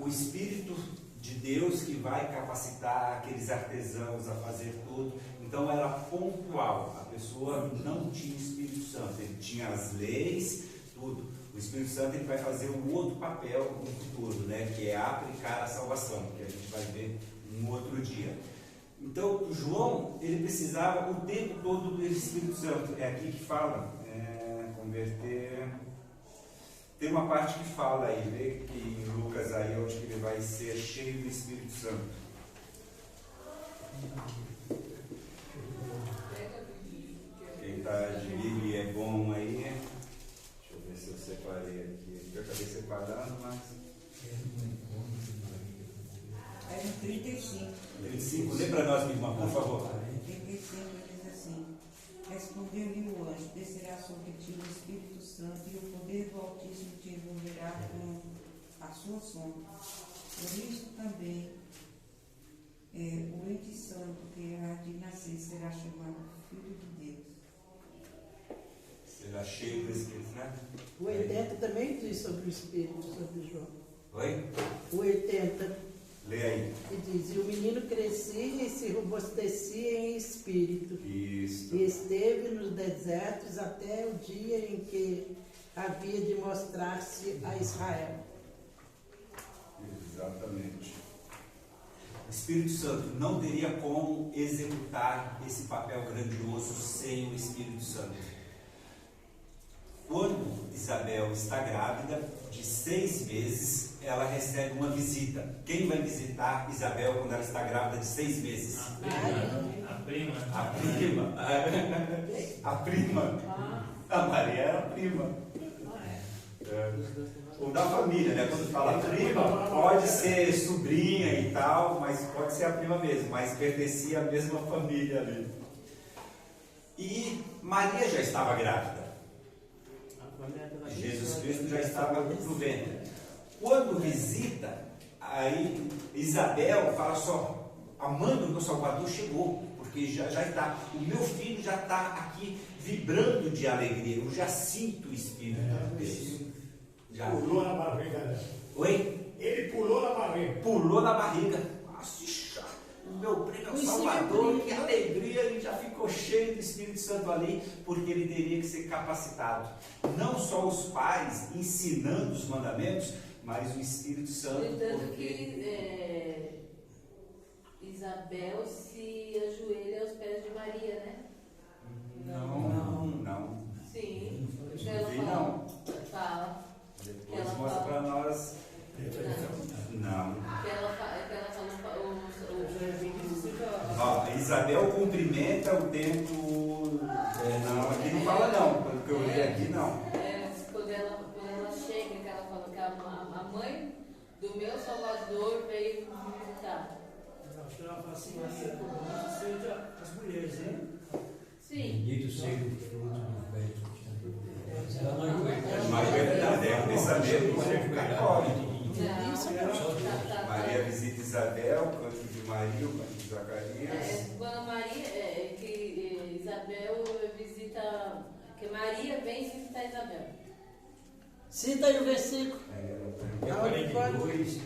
o Espírito de Deus que vai capacitar aqueles artesãos a fazer tudo. Então era pontual, a pessoa não tinha o Espírito Santo, ele tinha as leis, tudo. O Espírito Santo ele vai fazer um outro papel no futuro, né, que é aplicar a salvação, que a gente vai ver um outro dia. Então João, ele precisava o tempo todo do Espírito Santo, é aqui que fala, converter. Tem uma parte que fala aí, vê que em Lucas aí, onde que ele vai ser cheio do Espírito Santo. Quem está de Bíblia é bom aí. Deixa eu ver se eu separei aqui. Eu acabei separando, mas. É no 35. 35, lê para nós, minha irmã, por favor. 35 diz assim: respondeu-lhe o anjo: descerá sobre ti o Espírito Santo, e o poder do Altíssimo te envolverá com a sua sombra. Por isso também o ente santo que há de nascer será chamado Filho de Deus. Será cheio do Espírito Santo? O 80 também diz sobre o Espírito, sobre João. Oi? O 80 Lê aí. e diz: e o menino crescia e se robustecia em espírito. Isso. E esteve nos desertos até o dia em que havia de mostrar-se a Israel. Exatamente. O Espírito Santo não teria como executar esse papel grandioso sem o Espírito Santo. Quando Isabel está grávida de 6 meses, ela recebe uma visita. Quem vai visitar Isabel quando ela está grávida de 6 meses? A prima. A prima. A prima. A Maria era a prima. Ou da família, né? Quando fala prima, pode ser sobrinha e tal, mas pode ser a prima mesmo, mas pertencia à mesma família ali. E Maria já estava grávida. Jesus Cristo já estava no ventre. Quando visita, aí Isabel fala só: a mãe do meu Salvador chegou, porque já está, o meu filho já está aqui vibrando de alegria, eu já sinto o Espírito de Deus. Já. Pulou na barriga dela. Oi? Ele pulou na barriga. Pulou na barriga. Nossa, o meu primo é o Salvador, que alegria, ele já ficou cheio do Espírito Santo ali, porque ele teria que ser capacitado. Não só os pais ensinando os mandamentos, mas o Espírito Santo. Portanto que Isabel se ajoelha aos pés de Maria, né? Não. Sim. Não. Fala. Depois mostra para nós. Não. Isabel cumprimenta o tempo. Não, aqui não fala não. Pelo que eu li aqui, não. Quando ela chega, que ela fala que a mãe do meu Salvador veio me visitar. Ela fala assim: Maria, seja as mulheres, hein? Sim. Bendito seja o fruto do ventre. Ela não aguenta. Mas é verdade, é um pensamento católico. Não. Maria visita Isabel, o canto de Maria, o canto de Zacarias. Quando Maria, que Isabel visita, que Maria vem visitar Isabel. Cita aí o versículo. Até 42,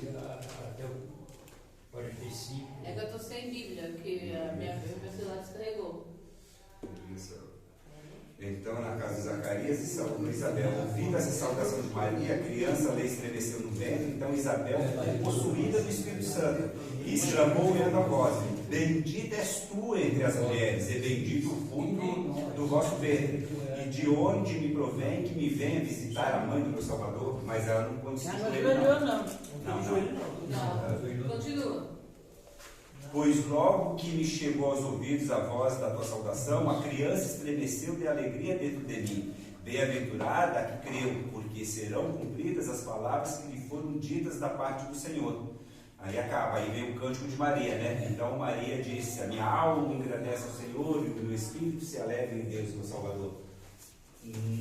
até o 45. É que eu estou sem Bíblia, porque meu celular descarregou. Então, na casa de Zacarias e saúdou Isabel. Ouvindo essa saudação de Maria, a criança lhe estremeceu no ventre. Então, Isabel foi possuída do Espírito Santo e exclamou em alta voz: bendita és tu entre as mulheres, e bendito o fruto do vosso ventre. E de onde me provém que me venha visitar a mãe do meu Salvador? Mas ela não conseguiu. Não ajoelhou, não. Não. Continua. Pois logo que me chegou aos ouvidos a voz da tua saudação, a criança estremeceu de alegria dentro de mim. Bem-aventurada a que creu, porque serão cumpridas as palavras que lhe foram ditas da parte do Senhor. Aí acaba, aí vem o cântico de Maria, né? Então Maria disse: a minha alma engrandece ao Senhor, e o meu espírito se alegra em Deus, meu Salvador.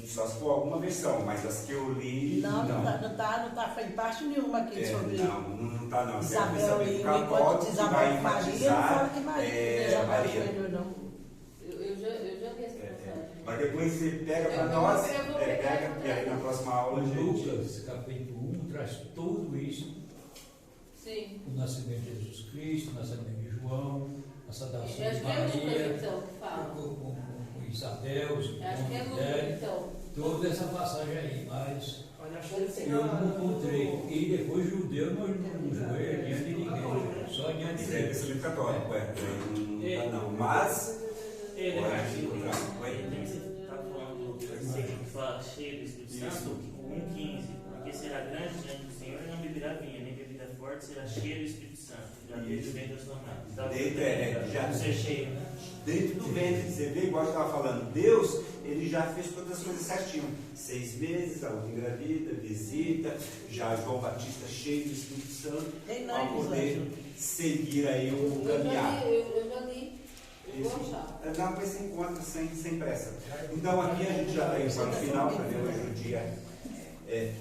Só se for alguma versão, mas as que eu li. Não tá em parte nenhuma aqui sobre. Não está não. Isabel e o encontro de Isabel e Maria, não fala que Maria já Maria. Não. Eu já li essa passagem. Mas depois você pega para nós, e aí na próxima aula a gente. Lucas, capítulo 1, traz tudo isso. Sim. O nascimento de Jesus Cristo, o nascimento de João, a saudação de Lucas, Maria, então, que fala. com Isabel, Acho que é Lucas, então. Toda essa passagem aí, mas Eu não encontrei. E depois judeu não joelho diante de ninguém, só diante de Deus. Esse livro católico, não. Mas. Ele está falando versículo que fala cheio do Espírito Santo, o 1,15, porque será grande diante do Senhor e não beberá vinho, nem bebida forte, será cheio do Espírito Santo, já desde o ventre da sua mãe. Já ser cheio, né? Dentro do ventre, você vê, igual eu estava falando, Deus, ele já fez todas as coisas certinho. 6 meses, a outra engravida, visita, já João Batista cheio do Espírito Santo, para poder seguir aí o caminhar. Eu já li. Não, mas você encontra sem pressa. Então aqui a gente já está indo para o final, para ver hoje o dia.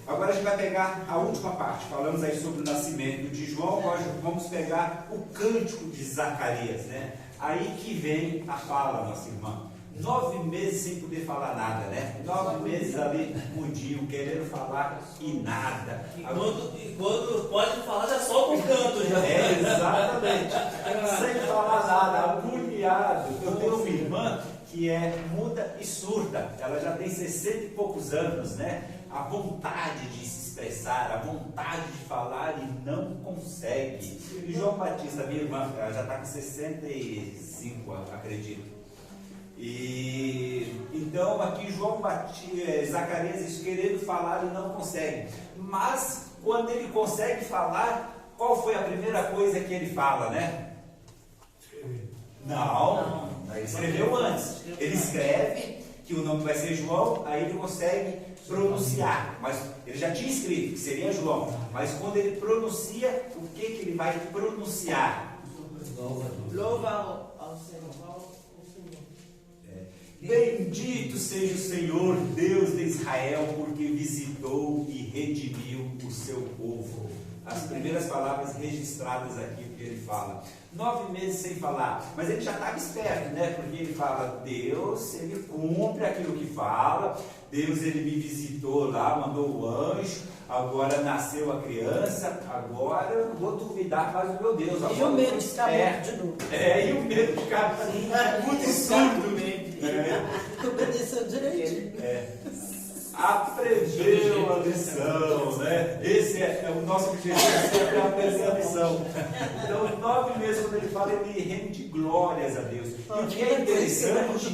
Agora a gente vai pegar a última parte. Falamos aí sobre o nascimento de João, agora vamos pegar o cântico de Zacarias, né? Aí que vem a fala, nossa irmã. 9 meses sem poder falar nada, né? 9 meses ali, mudinho, querendo falar e nada. Quando pode falar, já solta um canto. Já. Exatamente. Sem falar nada, agoniado. Eu tenho uma irmã que é muda e surda. Ela já tem 60 e poucos anos, né? A vontade de se expressar, a vontade de falar e não consegue. E João Batista, minha irmã, ela já está com 65, acredito. E então aqui João Batista, Zacarias querendo falar e não consegue. Mas quando ele consegue falar, qual foi a primeira coisa que ele fala, né? Não, ele escreveu antes. Ele escreve que o nome vai ser João, aí ele consegue pronunciar. Mas ele já tinha escrito que seria João. Mas quando ele pronuncia, o que ele vai pronunciar? Louva ao Senhor. Bendito seja o Senhor, Deus de Israel, porque visitou e redimiu o seu povo. As primeiras palavras registradas aqui, porque ele fala. 9 meses sem falar, mas ele já estava esperto, né? Porque ele fala, Deus, ele cumpre aquilo que fala, Deus, ele me visitou lá, mandou o anjo, agora nasceu a criança, agora eu não vou duvidar mais do meu Deus. E o medo de ficar morto de novo. E o medo de ficar muito surdo. Obedeceu direitinho. Aprendeu a lição, né? Esse é o nosso objetivo, sempre aprender a lição. Então, 9 meses, quando ele fala, ele rende glórias a Deus. E o que é interessante,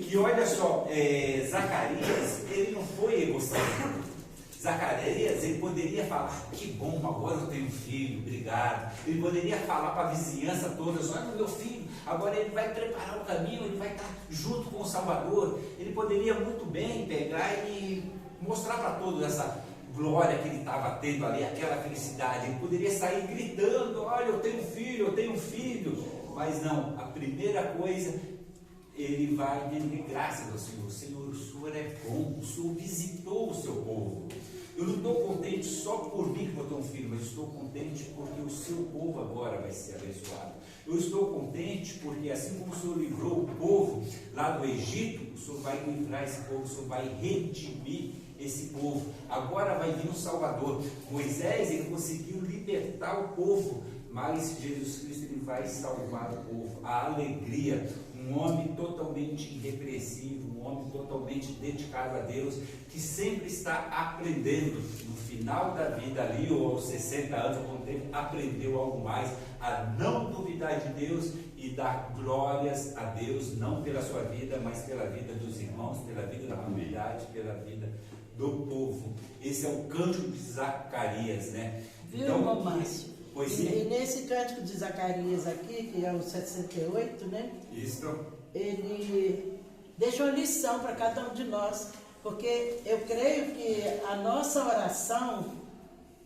que olha só, Zacarias, ele não foi egocêntrico. Zacarias, ele poderia falar, que bom, agora eu tenho um filho, obrigado. Ele poderia falar para a vizinhança toda, olha meu filho, agora ele vai preparar o caminho, ele vai estar junto com o Salvador. Ele poderia muito bem pegar e mostrar para todos essa glória que ele estava tendo ali, aquela felicidade. Ele poderia sair gritando, olha, eu tenho um filho. Mas não, a primeira coisa, ele vai render graças ao Senhor. Senhor, o Senhor é bom, o Senhor visitou o seu povo. Eu não estou contente só por mim que vou ter um filho, mas estou contente porque o seu povo agora vai ser abençoado. Eu estou contente porque assim como o Senhor livrou o povo lá do Egito, o Senhor vai livrar esse povo, o Senhor vai redimir esse povo. Agora vai vir um Salvador. Moisés, ele conseguiu libertar o povo, mas Jesus Cristo, ele vai salvar o povo. A alegria, um homem totalmente irrepreensível, um homem totalmente dedicado a Deus, que sempre está aprendendo. No final da vida ali, ou aos 60 anos, algum tempo, aprendeu algo mais, a não duvidar de Deus e dar glórias a Deus, não pela sua vida, mas pela vida dos irmãos, pela vida da comunidade, pela vida do povo. Esse é o cântico de Zacarias, né? Viu, irmão Márcio? Pois sim. E nesse cântico de Zacarias aqui, que é o 68, né? Isso. Ele deixa uma lição para cada um de nós, porque eu creio que a nossa oração,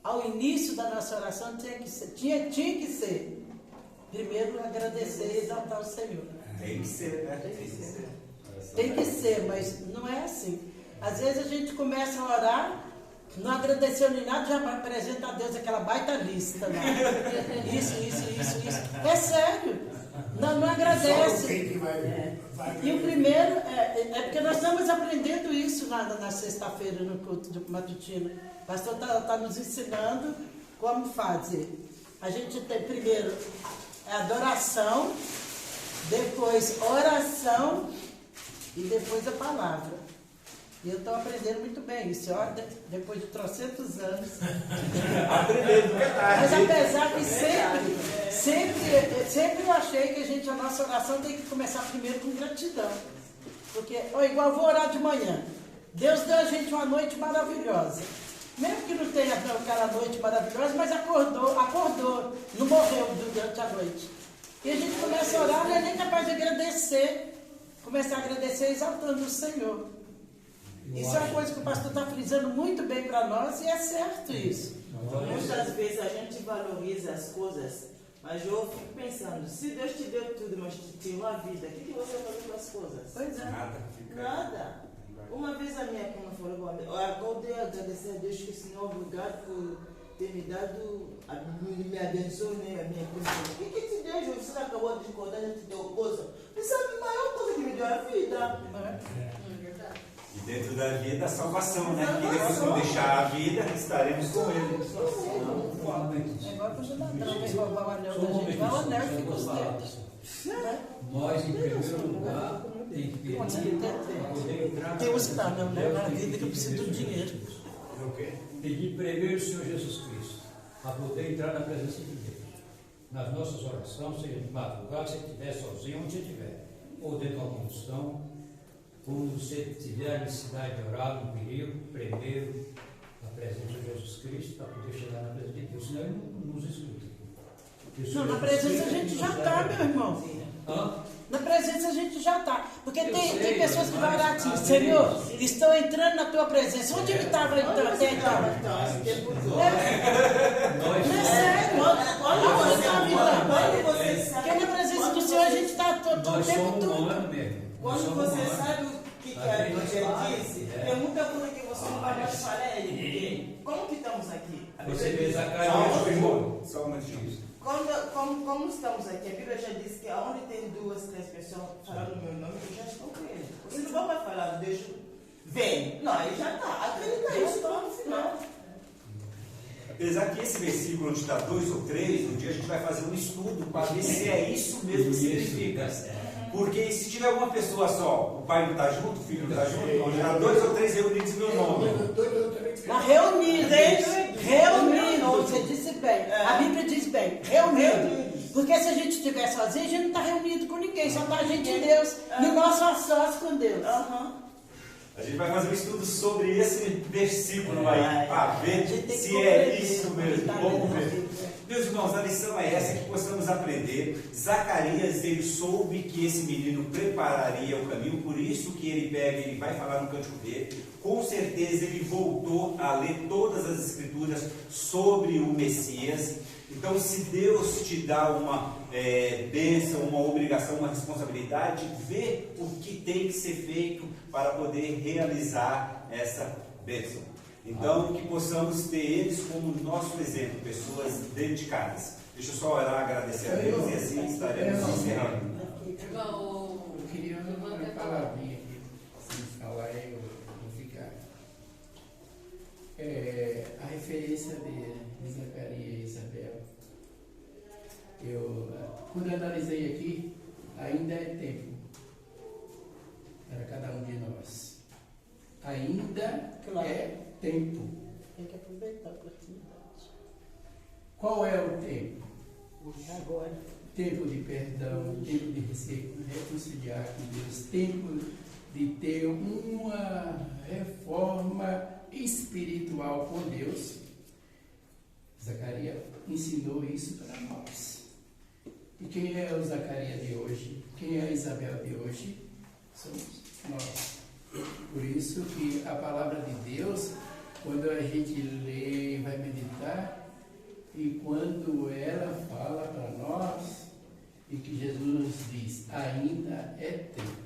ao início da nossa oração, tinha que ser primeiro agradecer e exaltar o Senhor. Tem que ser, né? Tem que ser, mas não é assim. Às vezes a gente começa a orar, não agradeceu nem nada, já apresenta a Deus aquela baita lista, né? Isso. É sério. Não agradece. E o primeiro, é porque nós estamos aprendendo isso na sexta-feira no culto de matutino. O pastor está nos ensinando como fazer. A gente tem primeiro adoração, depois oração e depois a palavra. E eu estou aprendendo muito bem isso, ó, depois de 300 anos. Aprendendo, verdade. Mas apesar que sempre eu achei que a nossa oração tem que começar primeiro com gratidão. Porque, ó, igual eu vou orar de manhã. Deus deu a gente uma noite maravilhosa. Mesmo que não tenha aquela noite maravilhosa, mas acordou, não morreu durante a noite. E a gente começa a orar, não é nem capaz de agradecer. Começar a agradecer exaltando o Senhor. Isso é uma coisa que o pastor está frisando muito bem para nós e é certo isso. Muitas vezes a gente valoriza as coisas, mas eu fico pensando, se Deus te deu tudo, mas te tirou a vida, o que você vai fazer com as coisas? Pois é. Nada. Uma vez a minha prima falou, eu acordei a agradecer a Deus que o Senhor, obrigado por ter me dado, me abençoou, né, a minha prima. O que te deu, Jesus? Você acabou de acordar, já te deu coisa? Isso é a maior coisa que me deu a vida. E dentro da vida, a salvação, né? Porque depois que eu deixar a vida, estaremos com Ele. É igual quando o ladrão vai roubar o anel da gente, vai o anel e fica os dedos. Nós, em primeiro lugar, tem que pedir para poder entrar Deus está na vida que eu preciso do dinheiro. Pedir primeiro o Senhor Jesus Cristo, para poder entrar na presença de Deus. Nas nossas orações, seja de madrugada, se estiver sozinho, onde você estiver, ou dentro de uma condução, quando você tiver a necessidade de orar no período, primeiro, na presença de Jesus Cristo, para poder chegar na presença de Deus, senão Ele não nos escuta. Não, na presença a gente já está, meu irmão. Na presença a gente já está. Porque tem pessoas que vão orar assim, Senhor, estou entrando na tua presença. Onde ele estava então? Até então? Não é sério. Porque na presença do Senhor a gente está todo o tempo todo. Quando você sabe o que a Bíblia disse, tem muita coisa que você não vai mais falar a ele. Porque como que estamos aqui? Você vê Zacarias. Só um minutinho. Como estamos aqui, a Bíblia já disse que onde tem 2, 3 pessoas falando o meu nome, eu já estou com ele. Você não vai falar, deixa, vem. Não, ele já está. Acredita isso, está no final. Apesar que esse versículo onde está 2 ou 3, um dia a gente vai fazer um estudo para ver se é isso mesmo que significa. Porque se tiver uma pessoa só, o pai não está junto, o filho não está junto, onde está 2 ou 3 reunidos em meu nome. Está reunido, você disse bem. A Bíblia diz bem, reunido. Porque se a gente estiver sozinho, a gente não está reunido com ninguém, só está a gente e Deus, no nosso sós com Deus. A gente vai fazer um estudo sobre esse versículo aí, para ver se é isso mesmo. Vamos ver. Meus irmãos, a lição é essa, que possamos aprender. Zacarias, ele soube que esse menino prepararia o caminho, por isso que ele pega, ele vai falar no cântico dele. Com certeza ele voltou a ler todas as escrituras sobre o Messias. Então, se Deus te dá uma bênção, uma obrigação, uma responsabilidade, vê o que tem que ser feito para poder realizar essa bênção. Então, que possamos ter eles como nosso exemplo, pessoas dedicadas. Deixa eu só orar, agradecer a Deus e assim estaremos encerrando. Eu queria uma palavrinha aqui, sem falar eu vou ficar. A referência de Zacarias e Isabel. Quando eu analisei aqui, ainda é tempo para cada um de nós. Ainda é tempo. Tem que aproveitar a oportunidade. Qual é o tempo? Agora. Tempo de perdão, tempo de reconciliar com Deus, tempo de ter uma reforma espiritual com Deus. Zacarias ensinou isso para nós. E quem é o Zacarias de hoje? Quem é a Isabel de hoje? Somos nós. Por isso que a palavra de Deus, quando a gente lê, vai meditar, e quando ela fala para nós, e que Jesus diz, ainda é tempo.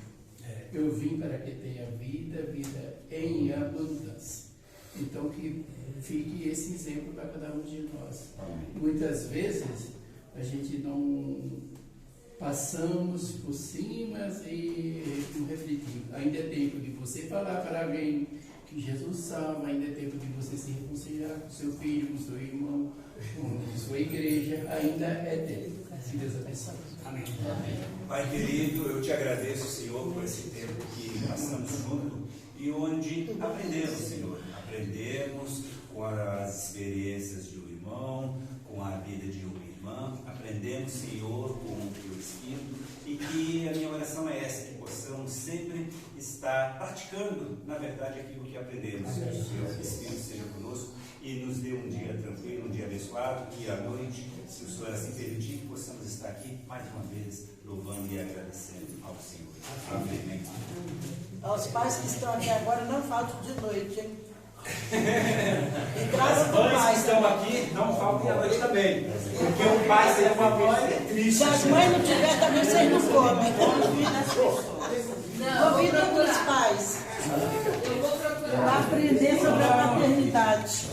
Eu vim para que tenha vida, vida em abundância. Então que fique esse exemplo para cada um de nós. Muitas vezes a gente não passamos por cima e não refletimos. Ainda é tempo de você falar para alguém que Jesus salva, ainda é tempo de você se reconciliar com seu filho, com seu irmão, com sua igreja, ainda é tempo. Se Deus abençoe. Amém. Pai querido, eu te agradeço, Senhor, por esse tempo que passamos junto e onde aprendemos, Senhor. Aprendemos com as experiências de um irmão, com a vida de uma irmã. Aprendemos, Senhor, com o teu Espírito. E que a minha oração é essa, que possamos possamos sempre estar praticando, na verdade, aquilo que aprendemos. Que o Espírito seja conosco e nos dê um dia tranquilo, um dia abençoado, e à noite, se o Senhor assim permitir, que possamos estar aqui mais uma vez louvando e agradecendo ao Senhor. Amém. Aos pais que estão aqui agora, não faltem de noite, hein? E As trazem mães que pais estão também. aqui, não faltem à noite também. Porque um pai sem uma mãe é triste. Se as mães não tiverem, também vocês não comem. Não, Convidem os pais eu vou procurar. para aprender sobre a paternidade.